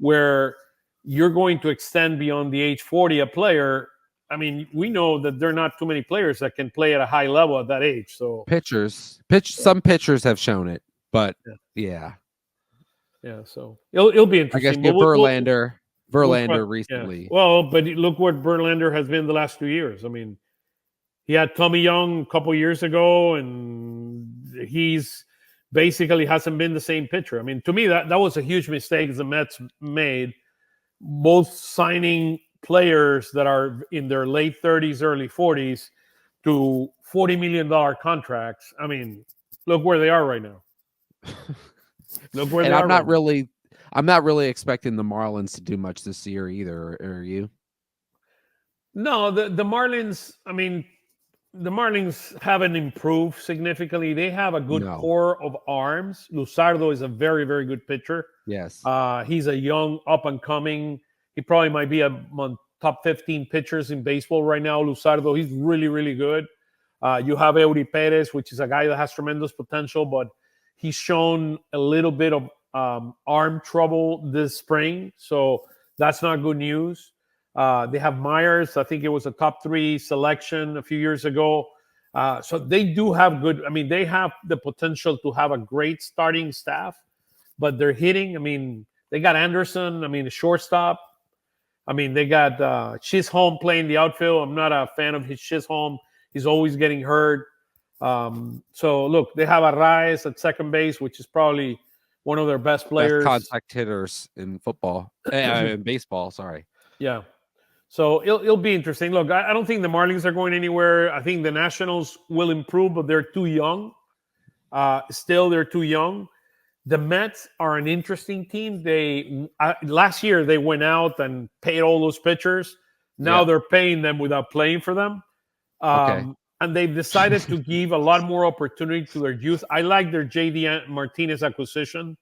where you're going to extend beyond the age 40 a player? I mean, we know that there are not too many players that can play at a high level at that age. So some pitchers have shown it, but yeah. So it'll be interesting. I guess Verlander recently. Yeah. Well, but look what Verlander has been the last 2 years. I mean, he had Tommy Young a couple years ago, and he's basically hasn't been the same pitcher. I mean, to me, that was a huge mistake the Mets made, both signing players that are in their late 30s, early 40s to $40 million contracts. I mean, look where they are right now. Look where And they are. I'm not really expecting the Marlins to do much this year either. Are you? No, the Marlins. I mean, the Marlins haven't improved significantly. They have a good core of arms. Luzardo is a very, very good pitcher. Yes. He's a young, up and coming. He probably might be among top 15 pitchers in baseball right now. Luzardo, he's really, really good. You have Eury Perez, which is a guy that has tremendous potential, but he's shown a little bit of arm trouble this spring, so that's not good news. They have Myers. I think it was a top 3 selection a few years ago. So they do have good. I mean, they have the potential to have a great starting staff, but they're hitting. I mean, they got Anderson. I mean, the shortstop. I mean, they got Chisholm playing the outfield. I'm not a fan of his Chisholm. He's always getting hurt. So look, they have Arraez at second base, which is probably one of their best players. Best contact hitters in football, in baseball. Sorry. Yeah. So it'll be interesting. Look, I don't think the Marlins are going anywhere. I think the Nationals will improve, but they're too young. Still, they're too young. The Mets are an interesting team. They last year they went out and paid all those pitchers. Now they're paying them without playing for them. And they've decided to give a lot more opportunity to their youth. I like their JD Martinez acquisition.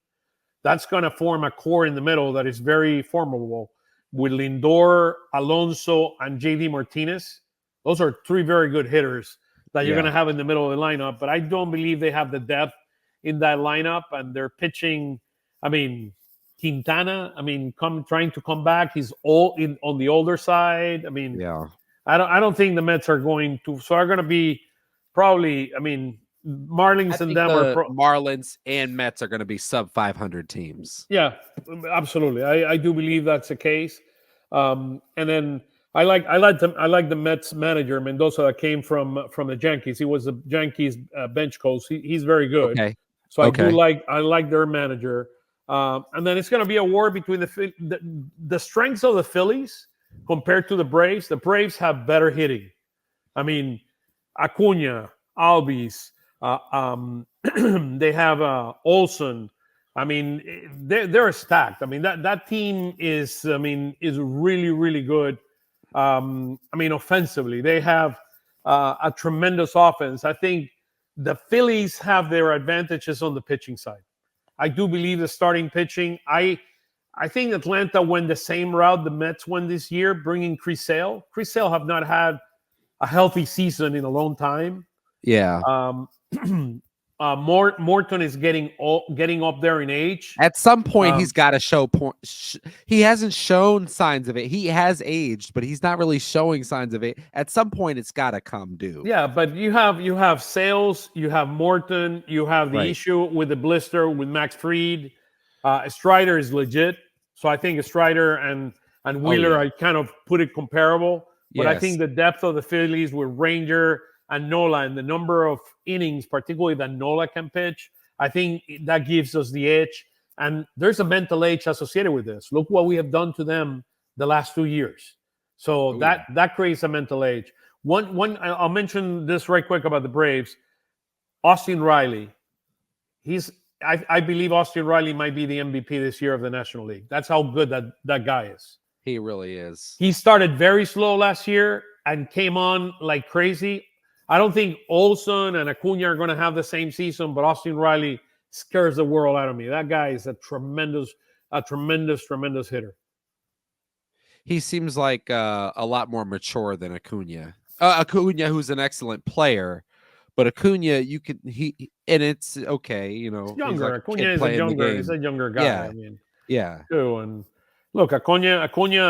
That's going to form a core in the middle that is very formidable with Lindor, Alonso, and JD Martinez. Those are 3 very good hitters that you're going to have in the middle of the lineup. But I don't believe they have the depth in that lineup. And they're pitching, I mean, Quintana, I mean, trying to come back. He's on the older side. I mean, I don't think the Mets are going to. So are going to be probably. I mean, Marlins and them are Marlins and Mets are going to be sub 500 teams. Yeah, absolutely. I do believe that's the case. And then I like the Mets manager Mendoza that came from the Yankees. He was the Yankees bench coach. He's very good. Okay. So I like their manager. And then it's going to be a war between the strengths of the Phillies compared to the Braves. The Braves have better hitting. I mean, Acuna, Albies, they have Olson. I mean, they're stacked. I mean, that team is really, really good. I mean, offensively, they have a tremendous offense. I think the Phillies have their advantages on the pitching side. I do believe the starting pitching. I think Atlanta went the same route the Mets went this year, bringing Chris Sale. Chris Sale have not had a healthy season in a long time. Yeah. Morton is getting up there in age. At some point, he's got to show point. He hasn't shown signs of it. He has aged, but he's not really showing signs of it. At some point, it's got to come due. Yeah, but you have Sales, you have Morton, you have the issue with the blister with Max Fried. Strider is legit, so I think Strider and Wheeler, I kind of put it comparable. But I think the depth of the Phillies with Ranger and Nola and the number of innings, particularly that Nola can pitch, I think that gives us the edge. And there's a mental age associated with this. Look what we have done to them the last 2 years. So that creates a mental age. One I'll mention this right quick about the Braves. Austin Riley. I believe Austin Riley might be the MVP this year of the National League. That's how good that guy is. He really is. He started very slow last year and came on like crazy. I don't think Olson and Acuna are going to have the same season, but Austin Riley scares the world out of me. That guy is a tremendous hitter. He seems like a lot more mature than Acuna. Acuna, who's an excellent player, but Acuna, it's okay, you know. He's younger. Acuna is a younger guy. Yeah. I mean, too. And look, Acuna.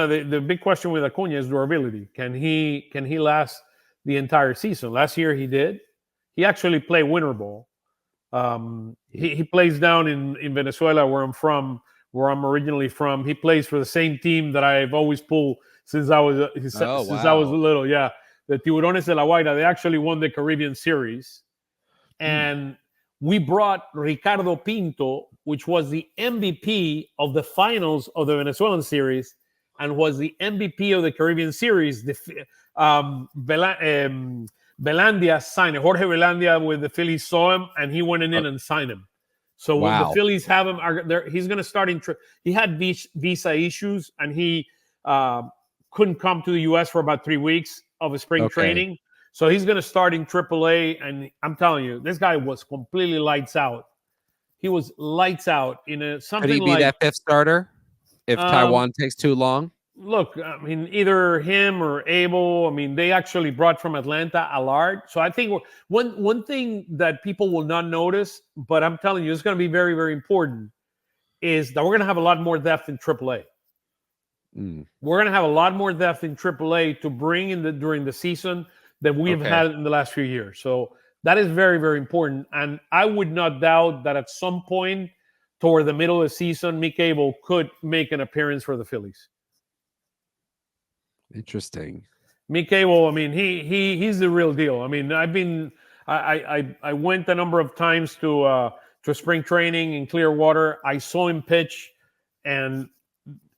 The big question with Acuna is durability. Can he last the entire season? Last year he did. He actually played winter ball. He plays down in Venezuela, where I'm originally from. He plays for the same team that I've always pulled since I was I was little. Yeah, the Tiburones de la Guaira. They actually won the Caribbean Series, and we brought Ricardo Pinto, which was the MVP of the finals of the Venezuelan series, and was the MVP of the Caribbean Series. Belandia signed him. Jorge Belandia with the Phillies saw him, and he went in and signed him. So when the Phillies have him, he's going to start in. He had visa issues, and he couldn't come to the U.S. for about 3 weeks of a spring training. So he's going to start in AAA, and I'm telling you, this guy was completely lights out. He was lights out in something like. Could he be that fifth starter if Taijuan takes too long? Look, I mean, either him or Abel. I mean, they actually brought from Atlanta Allard. So I think one thing that people will not notice, but I'm telling you, it's going to be very, very important, is that we're going to have a lot more depth in AAA. We're going to have a lot more depth in AAA to bring in during the season than we've had in the last few years. So that is very, very important. And I would not doubt that at some point toward the middle of the season, Mick Abel could make an appearance for the Phillies. Interesting. Mick Abel, I mean, he's the real deal. I mean, I went a number of times to spring training in Clearwater. I saw him pitch, and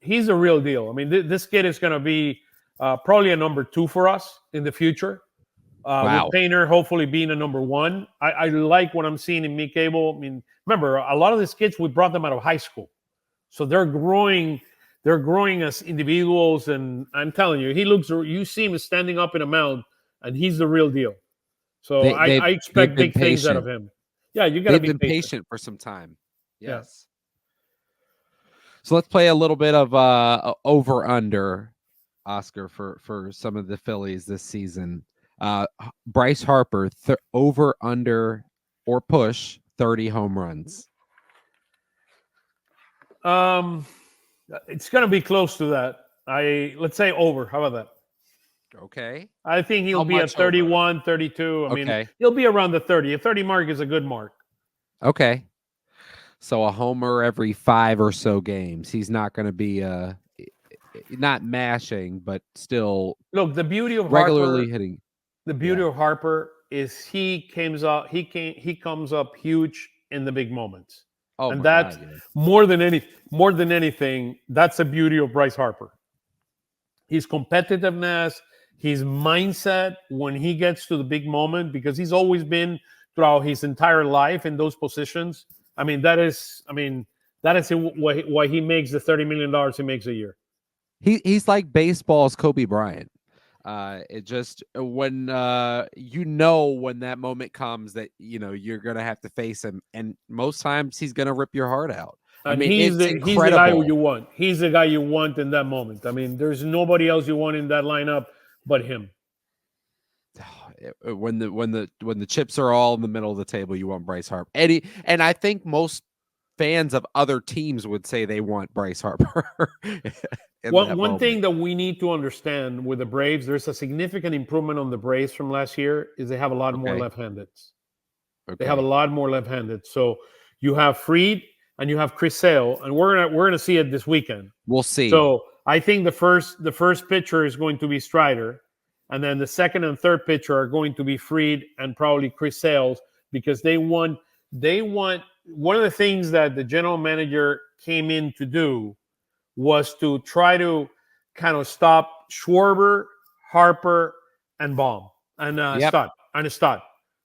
he's the real deal. I mean, this kid is going to be probably a number 2 for us in the future. With Painter hopefully being a number 1. I like what I'm seeing in Mick Abel. I mean, remember, a lot of these kids, we brought them out of high school. So they're growing as individuals, and I'm telling you, you see him standing up in a mound, and he's the real deal. So I expect big things out of him. Yeah, you got to be patient for some time. Yes. Yeah. So let's play a little bit of over-under, Oscar, for some of the Phillies this season. Bryce Harper, over, under, or push 30 home runs. It's going to be close to that. Let's say over. How about that? Okay. I think he'll be at 31, over? 32. I mean, he'll be around the 30. A 30 mark is a good mark. Okay. So a homer every 5 or so games. He's not going to be not mashing, but still. Look, the beauty of regularly Harper, hitting. The beauty of Harper is he comes up huge in the big moments. Oh, and that's more than anything, that's the beauty of Bryce Harper. His competitiveness, his mindset when he gets to the big moment, because he's always been throughout his entire life in those positions. I mean, that is why he makes the $30 million he makes a year. He's like baseball's Kobe Bryant. It just when when that moment comes that you're gonna have to face him, and most times he's gonna rip your heart out. And I mean, he's the guy who you want. He's the guy you want in that moment. I mean, there's nobody else you want in that lineup but him. When the chips are all in the middle of the table, you want Bryce Harper. And I think most fans of other teams would say they want Bryce Harper. One thing that we need to understand with the Braves, there's a significant improvement on the Braves from last year, is they have a lot more left-handeds. They have a lot more left-handed. So you have Fried and you have Chris Sale, and we're gonna see it this weekend. We'll see. So I think the first pitcher is going to be Strider, and then the second and third pitcher are going to be Fried and probably Chris Sales, because they want one of the things that the general manager came in to do was to try to kind of stop Schwarber, Harper, and Baum, and Stott.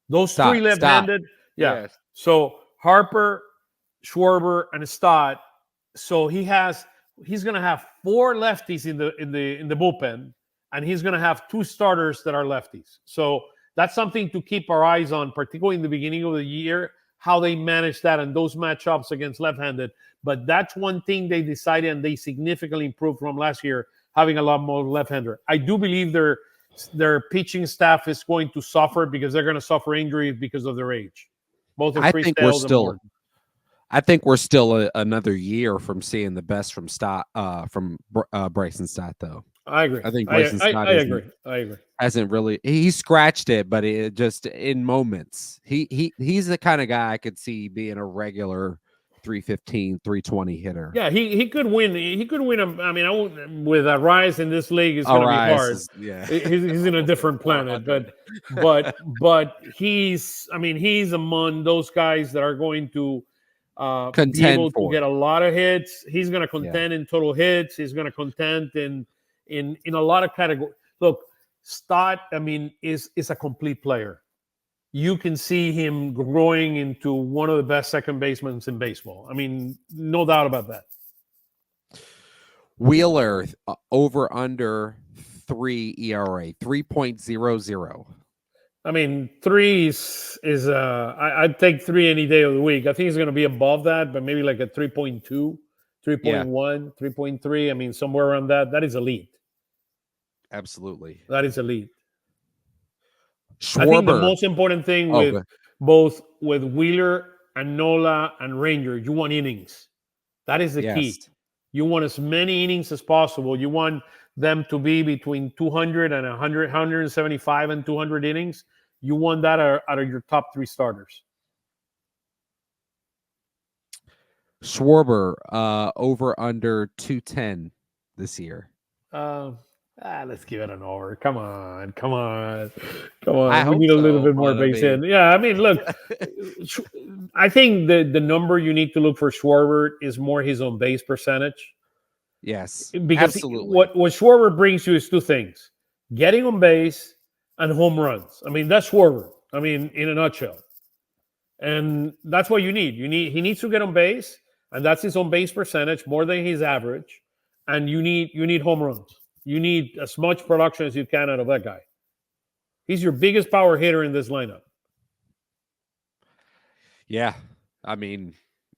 Those three left-handed. Yeah. Yes. So Harper, Schwarber, and Stott. So he's going to have 4 lefties in the bullpen, and he's going to have 2 starters that are lefties. So that's something to keep our eyes on, particularly in the beginning of the year, how they manage that and those matchups against left-handed. But that's one thing they decided, and they significantly improved from last year, having a lot more left-hander. I do believe their pitching staff is going to suffer because they're going to suffer injuries because of their age. Both of Chris Sales and Morton. I think we're still another year from seeing the best from Bryson Stott, though. I agree. I think Bryson Stott I agree. Hasn't really. He scratched it, but it just in moments. He's the kind of guy I could see being a regular 315, 320 hitter. Yeah, he could win. He could win. I mean, with a rise in this league, it's going to be hard. He's in a different planet, but he's among those guys that are going to be able to for get a lot of hits. He's going to contend in total hits. He's going to contend in a lot of categories. Look, Stott, I mean, is a complete player. You can see him growing into one of the best second basemen in baseball. I mean, no doubt about that. Wheeler, over under 3 ERA, 3.00. I mean, 3 is I'd take 3 any day of the week. I think he's going to be above that, but maybe like a 3.2, 3.1, 3.3. I mean, somewhere around that. That is elite. Absolutely. That is elite. Schwarber. I think the most important thing with both with Wheeler and Nola and Ranger, you want innings. That is the key. You want as many innings as possible. You want them to be between 200 and 100, 175 and 200 innings. You want that out of your top 3 starters. Schwarber, over under 210 this year. Let's give it an over. Come on. We need a little bit more base hit. Yeah, I mean, look, I think the number you need to look for Schwarber is more his on base percentage. Yes, because absolutely. What Schwarber brings you is 2 things: getting on base and home runs. I mean, that's Schwarber. I mean, in a nutshell. And that's what you need. He needs to get on base, and that's his on base percentage more than his average. And you need home runs. You need as much production as you can out of that guy. He's your biggest power hitter in this lineup. Yeah, I mean,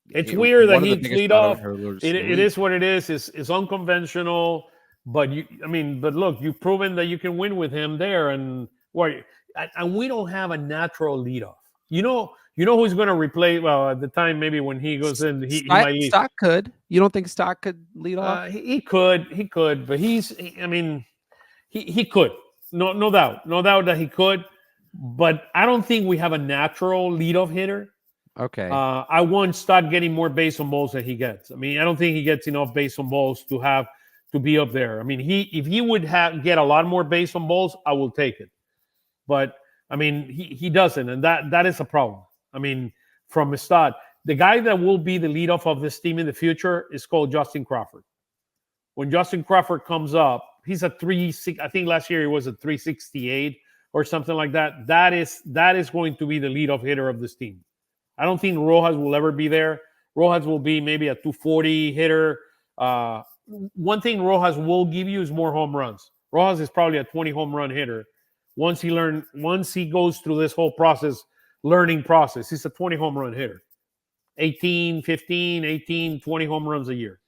it's weird that he's lead off. It is what it is. It's unconventional, but look, you've proven that you can win with him there, and we don't have a natural leadoff. You know who's going to replace? Well, at the time, maybe when he goes in, he might lead. Stott could. You don't think Stott could lead off? He could, but he could. No doubt that he could. But I don't think we have a natural leadoff hitter. Okay. I want Stott getting more base on balls than he gets. I mean, I don't think he gets enough base on balls to be up there. I mean, if he would get a lot more base on balls, I will take it. But I mean, he doesn't, and that is a problem. I mean, from Stott, the guy that will be the leadoff of this team in the future is called Justin Crawford. When Justin Crawford comes up, he's a 3.6. I think last year he was a 368 or something like that. That is going to be the leadoff hitter of this team. I don't think Rojas will ever be there. Rojas will be maybe a 240 hitter. One thing Rojas will give you is more home runs. Rojas is probably a 20 home run hitter. Once he goes through this whole learning process, he's a 20 home run hitter. 18, 20 home runs a year.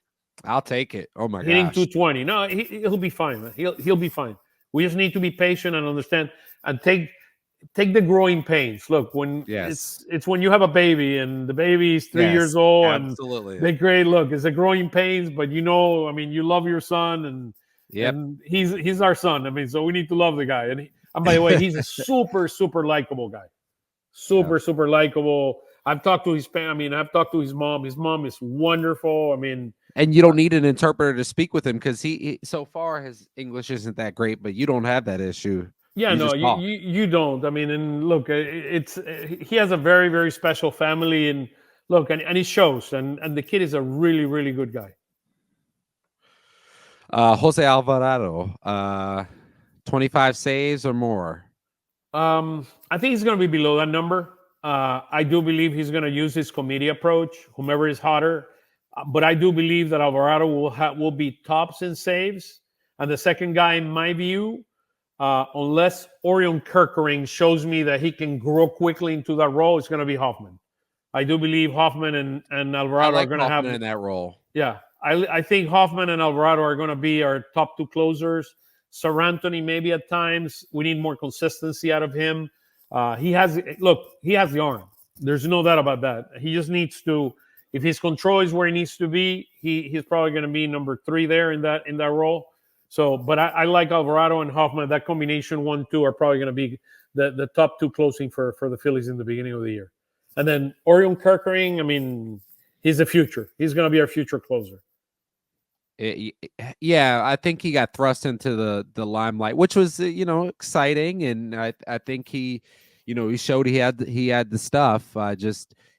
I'll take it. Oh my god. Hitting 220. No, he'll be fine, man. He'll be fine. We just need to be patient and understand and take the growing pains. Look, it's when you have a baby and the baby is 3 years old, absolutely. And they great. Look, it's a growing pains, but you love your son, and he's our son. I mean, so we need to love the guy. And by the way, he's a super, super likable guy. Super likable. I've talked to his family. I've talked to his mom. His mom is wonderful. I mean, and you don't need an interpreter to speak with him because he so far his English isn't that great, but you don't have that issue. Yeah, you don't. I mean, and look, he has a very, very special family, and look, and it shows. And the kid is a really, really good guy. Jose Alvarado, 25 saves or more. I think he's going to be below that number. I do believe he's going to use his committee approach, whomever is hotter. But I do believe that Alvarado will be tops in saves. And the second guy, in my view, unless Orion Kerkering shows me that he can grow quickly into that role, it's going to be Hoffman. I do believe Hoffman and Alvarado are going to have in that role. Yeah, I think Hoffman and Alvarado are going to be our top 2 closers. Anthony maybe at times. We need more consistency out of him. He has the arm. There's no doubt about that. He just needs to, if his control is where he needs to be, he's probably going to be number 3 there in that role. So, but I like Alvarado and Hoffman. That combination 1-2 are probably going to be the top 2 closing for the Phillies in the beginning of the year. And then Orion Kerkering, I mean, he's the future. He's going to be our future closer. Yeah, I think he got thrust into the limelight, which was exciting, and I think he he showed he had the stuff.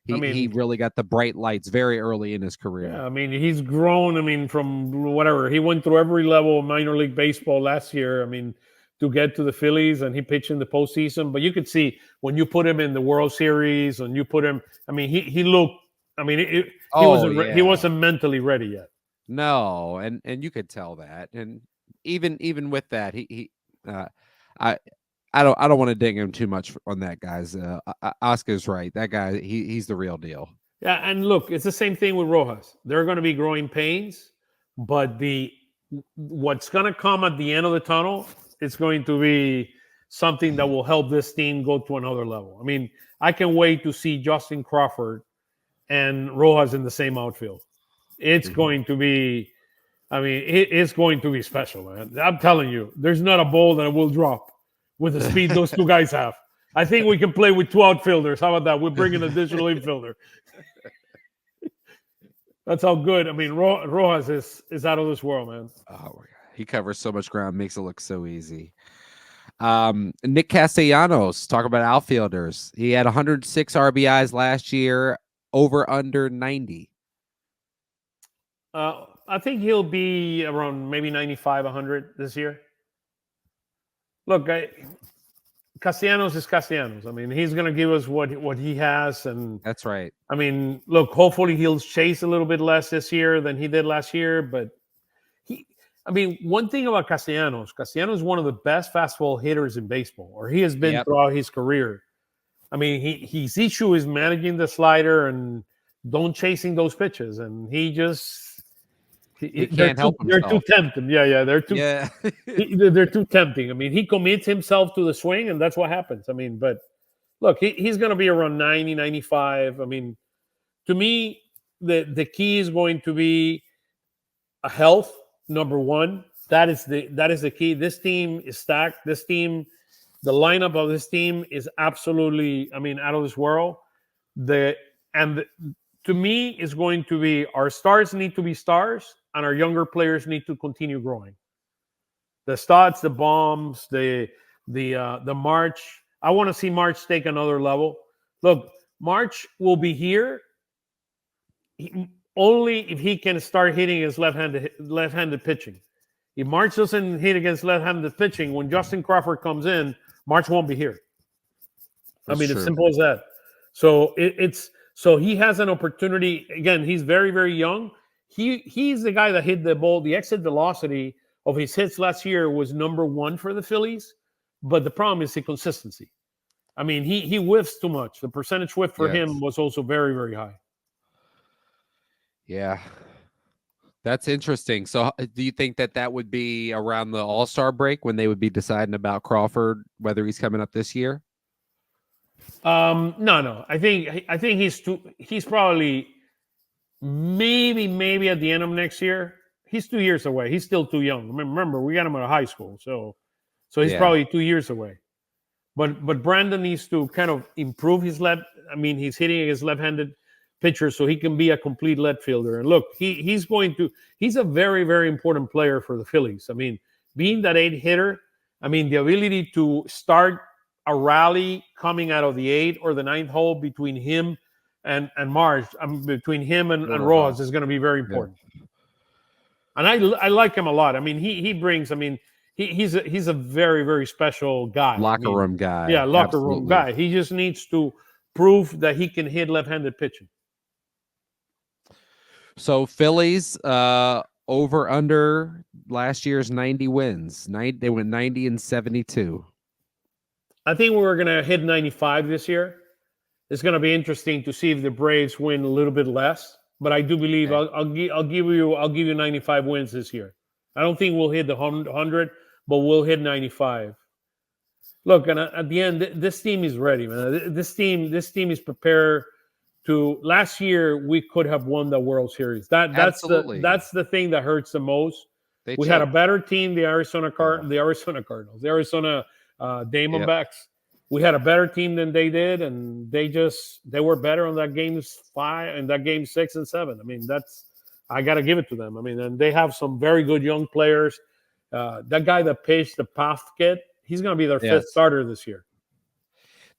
He really got the bright lights very early in his career. Yeah, I mean, he's grown. I mean, from whatever he went through every level of minor league baseball last year. I mean, to get to the Phillies, and he pitched in the postseason. But you could see when you put him in the World Series, and you put him. I mean, he looked. I mean, he wasn't mentally ready yet. No, and you could tell that. And even with that, I don't want to ding him too much on that, guys. Oscar's right. That guy, he's the real deal. Yeah, and look, it's the same thing with Rojas. There are going to be growing pains, but what's going to come at the end of the tunnel, it's going to be something that will help this team go to another level. I mean, I can wait to see Justin Crawford and Rojas in the same outfield. It's going to be, I mean, it's going to be special, man. I'm telling you, there's not a ball that will drop with the speed those two guys have. I think we can play with 2 outfielders. How about that? We'll bring an additional infielder. That's how good. I mean, Rojas is out of this world, man. Oh, he covers so much ground, makes it look so easy. Nick Castellanos, talk about outfielders. He had 106 RBIs last year, over under 90. I think he'll be around maybe 95, 100 this year. Look, Castellanos is Castellanos. I mean, he's going to give us what he has, and that's right. I mean, look, hopefully he'll chase a little bit less this year than he did last year. But one thing about Castellanos is one of the best fastball hitters in baseball, or he has been throughout his career. I mean, his issue is managing the slider and don't chasing those pitches, and he just. He can't help himself. They're too tempting. Yeah, they're too. Yeah. They're too tempting. I mean, he commits himself to the swing, and that's what happens. I mean, but look, he's going to be around 90, 95. I mean, to me, the key is going to be a health, number one. That is the key. This team is stacked. The lineup of this team is absolutely, I mean, out of this world. To me, is going to be our stars need to be stars, and our younger players need to continue growing. The Stotts, the Bombs, the March. I want to see March take another level. Look, March will be here only if he can start hitting his left-handed pitching. If March doesn't hit against left-handed pitching, when Justin Crawford comes in, March won't be here. That's true. It's simple as that. So So he has an opportunity. Again, he's very, very young. He's the guy that hit the ball. The exit velocity of his hits last year was number 1 for the Phillies. But the problem is the consistency. I mean, he whiffs too much. The percentage whiff for him was also very, very high. Yeah. That's interesting. So do you think that would be around the All-Star break when they would be deciding about Crawford, whether he's coming up this year? No. I think he's probably maybe at the end of next year. He's 2 years away. He's still too young. Remember, we got him out of high school, so he's probably 2 years away. But Brandon needs to kind of improve his left. I mean, he's hitting his left-handed pitcher, so he can be a complete left fielder. And look, he's a very, very important player for the Phillies. I mean, being that 8 hitter, I mean, the ability to start a rally coming out of the 8th or the 9th hole between him and March, between him and Rojas is going to be very important. Yeah. And I like him a lot. I mean, he brings. I mean, he's a very, very special guy. Locker room guy. Yeah, locker room guy. He just needs to prove that he can hit left-handed pitching. So Phillies over under last year's 90 wins. They went 90 and 72. I think we're going to hit 95 this year. It's going to be interesting to see if the Braves win a little bit less, but I do believe I'll give you 95 wins this year. I don't think we'll hit the 100, but we'll hit 95. Look, and at the end, this team is ready, man. This team is prepared to. Last year, we could have won the World Series. That's the thing that hurts the most. We had a better team, the Arizona Cardinals, the Arizona Diamondbacks. We had a better team than they did, and they were better on that games 5 and that game 6 and 7. I mean, I got to give it to them. I mean, and they have some very good young players. That guy that pitched, the Path kid, he's going to be their 5th starter this year.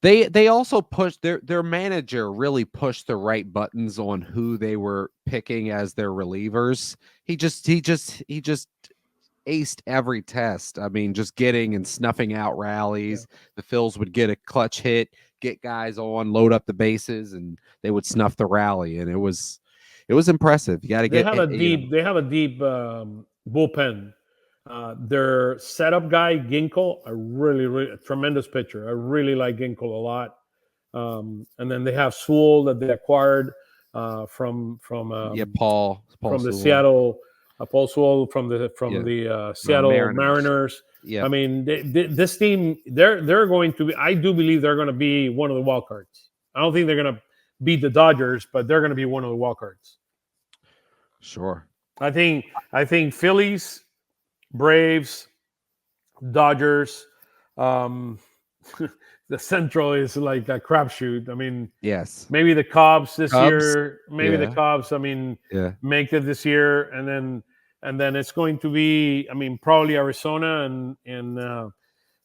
They also pushed their manager really pushed the right buttons on who they were picking as their relievers. He just aced every test. I mean, just getting and snuffing out rallies. Yeah. The Phils would get a clutch hit, get guys on, load up the bases, and they would snuff the rally. And it was impressive. You got to They get have a deep. They have a deep bullpen. Their setup guy Ginkle, a tremendous pitcher. I really like Ginkle a lot. And then they have Sewell that they acquired from Paul from the Sewell. Seattle. Paul Sewell from the Seattle Mariners. Yeah, I mean, this team, they're going to be. I do believe they're going to be one of the wild cards. I don't think they're going to beat the Dodgers, but they're going to be one of the wild cards. Sure. I think Phillies, Braves, Dodgers. The Central is like a crapshoot. I mean, yes, maybe the Cubs this year. Maybe the Cubs. I mean, make it this year, and then it's going to be. I mean, probably Arizona and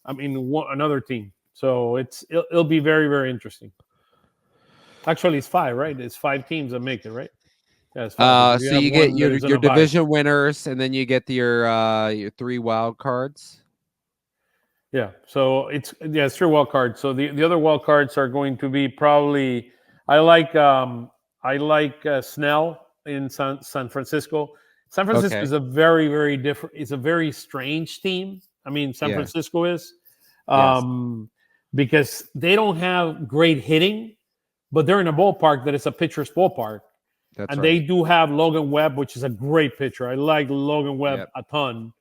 another team. So it'll be very, very interesting. Actually, it's 5, right? It's 5 teams that make it, right? Yeah, it's 5. So you get your division winners, and then you get your 3 wild cards. Yeah, so it's 3 wild cards. So the other wild cards are going to be probably. I like Snell in San Francisco. San Francisco is a very, very different. It's a very strange team. I mean, San Francisco is because they don't have great hitting, but they're in a ballpark that is a pitcher's ballpark. They do have Logan Webb, which is a great pitcher. I like Logan Webb a ton.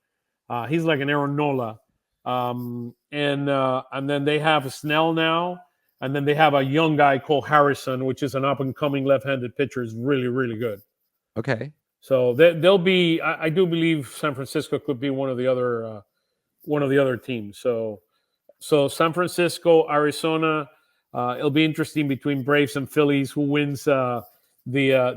He's like an Aaron Nola. And then they have Snell now, and then they have a young guy called Harrison, which is an up and coming left-handed pitcher. Is really, really good. Okay. So they'll be. I do believe San Francisco could be one of the other teams. So San Francisco, Arizona. It'll be interesting between Braves and Phillies who wins the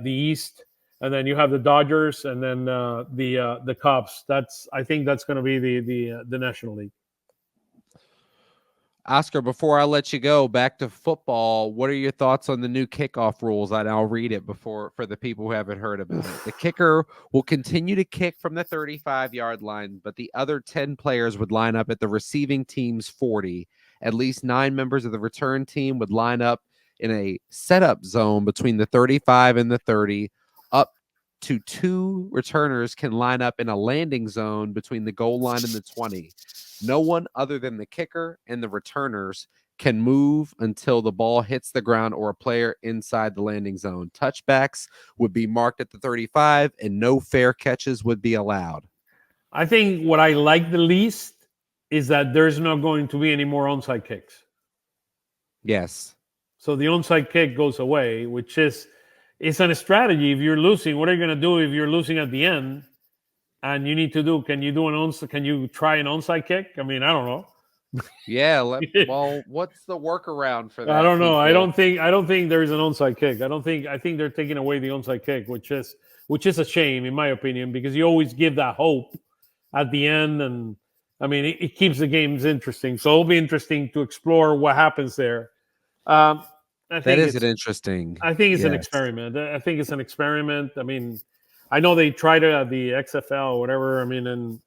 East. And then you have the Dodgers, and then the Cubs. I think that's going to be the National League. Oscar, before I let you go, back to football. What are your thoughts on the new kickoff rules? I'll read it for the people who haven't heard about it. The kicker will continue to kick from the 35-yard line, but the other 10 players would line up at the receiving team's 40. At least 9 members of the return team would line up in a setup zone between the 35 and the 30. Up to 2 returners can line up in a landing zone between the goal line and the 20. No one other than the kicker and the returners can move until the ball hits the ground or a player inside the landing zone. Touchbacks would be marked at the 35, and no fair catches would be allowed. I think what I like the least is that there's not going to be any more onside kicks. Yes. So the onside kick goes away, which is it's a strategy. If you're losing, what are you going to do if you're losing at the end? And you need to do. Can you try an onside kick? I mean, I don't know. Yeah. Well, what's the workaround for that? I don't know. I don't think there is an onside kick. I think they're taking away the onside kick, which is a shame in my opinion, because you always give that hope at the end, and I mean it keeps the games interesting. So it'll be interesting to explore what happens there. I think it's interesting. I think it's an experiment. I think it's an experiment. I mean, I know they tried it at the XFL or whatever. I mean, and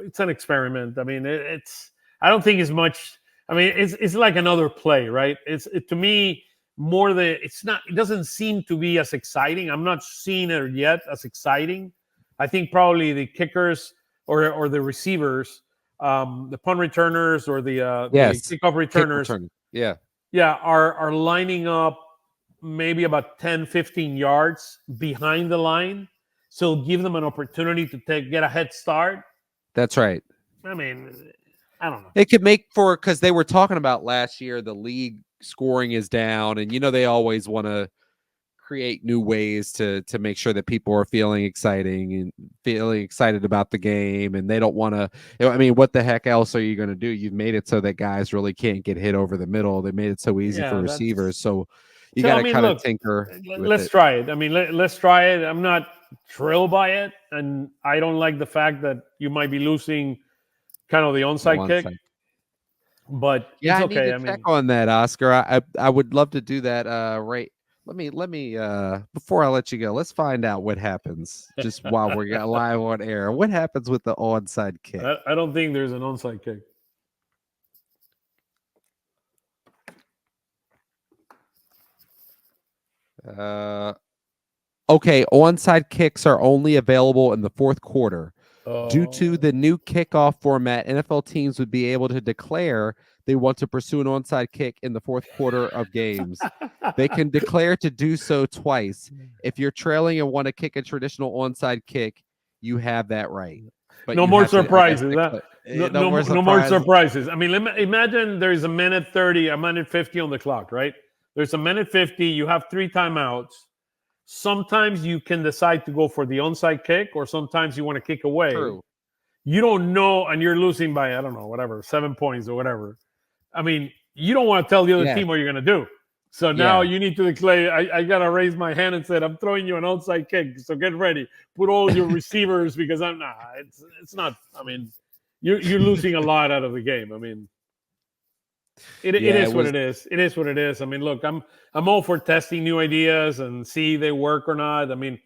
it's an experiment. I mean, I don't think it's much. I mean, it's like another play, right? To me more it doesn't seem to be as exciting. I'm not seeing it yet as exciting. I think probably the kickers or the receivers, the punt returners or the kickoff returners, are lining up maybe about 10, 15 yards behind the line. So give them an opportunity to get a head start. That's right. I mean, I don't know. It could make because they were talking about last year, the league scoring is down, and they always want to create new ways to make sure that people are feeling excited about the game, and they don't want to. I mean, what the heck else are you going to do? You've made it so that guys really can't get hit over the middle. They made it so easy for receivers. So you got to kind of tinker. Let's try it. I mean, let's try it. I'm not thrilled by it, and I don't like the fact that you might be losing kind of the onside kick. But Yeah, it's okay. I need to check on that, Oscar. I would love to do that. Right. Let me before I let you go, let's find out what happens just while we're live on air. What happens with the onside kick? I don't think there's an onside kick. Okay, onside kicks are only available in the fourth quarter. Due to the new kickoff format, NFL teams would be able to declare they want to pursue an onside kick in the fourth quarter of games. They can declare to do so twice. If you're trailing and want to kick a traditional onside kick, you have that right. But no more surprises. No more surprises. I mean, imagine there's a minute 30, a minute 50 on the clock, right? There's a minute 50. You have 3 timeouts. Sometimes you can decide to go for the onside kick, or sometimes you want to kick away. True. You don't know, and you're losing by, I don't know, whatever, 7 points or whatever. I mean, you don't want to tell the other team what you're going to do. So now you need to declare, I got to raise my hand and say, I'm throwing you an onside kick, so get ready. Put all your receivers, because it's not, I mean, you're losing a lot out of the game. I mean, it is what it is. It is what it is. I mean, look, I'm all for testing new ideas and see if they work or not. I mean,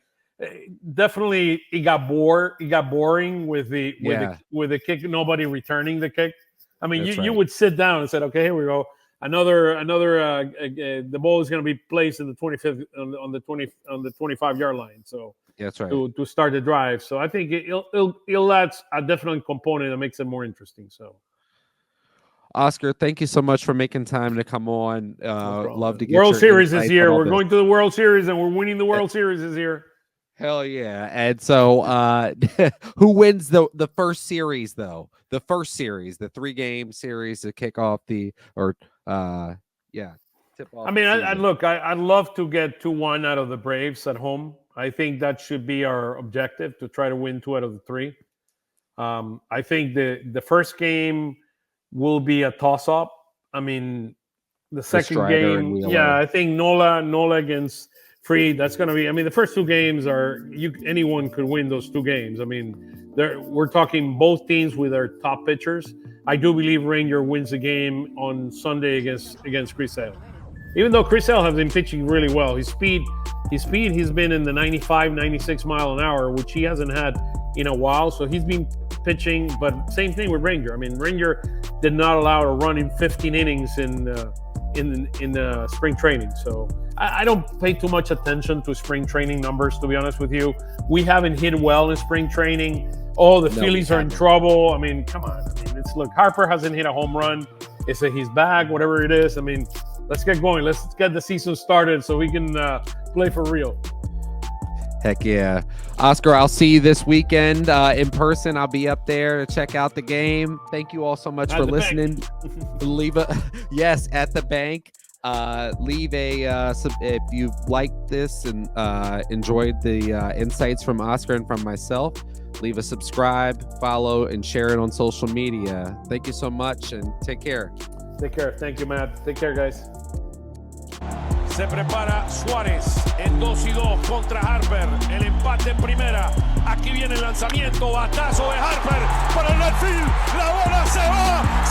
definitely it got boring with the kick, nobody returning the kick. I mean, you would sit down and said, okay, here we go. Another the ball is going to be placed in the 25th on the 25-yard line. So that's right. To start the drive. So I think it'll add a definite component that makes it more interesting. So Oscar, thank you so much for making time to come on. Love to get World Series this year. We're going to the World Series, and we're winning the World Series this year. Hell yeah. And so who wins the first series, though? The first series, the 3-game series to kick off tip off. I mean, I'd love to get 2-1 out of the Braves at home. I think that should be our objective, to try to win 2 out of the 3. I think the first game will be a toss-up. I mean, the second game, I think Nola against Fried, that's going to be, I mean, the first 2 games anyone could win those 2 games. I mean, we're talking both teams with their top pitchers. I do believe Ranger wins the game on Sunday against Chris Sale. Even though Chris Sale has been pitching really well, his speed, he's been in the 95, 96 mile an hour, which he hasn't had in a while. So he's been pitching, but same thing with Ranger. I mean, Ranger did not allow a run in 15 innings in spring training. So I don't pay too much attention to spring training numbers, to be honest with you. We haven't hit well in spring training. The Phillies are in trouble. I mean, come on. I mean, look, Harper hasn't hit a home run. It's he's back, whatever it is. I mean, let's get going. Let's get the season started so we can play for real. Heck yeah. Oscar, I'll see you this weekend in person. I'll be up there to check out the game. Thank you all so much for listening. Leave at the bank. Leave if you've liked this and enjoyed the insights from Oscar and from myself, leave a subscribe, follow, and share it on social media. Thank you so much, and take care. Take care. Thank you, Matt. Take care, guys. Se prepara Suárez en 2-2 contra Harper. El empate en primera. Aquí viene el lanzamiento. Batazo de Harper para el left field. La bola se va.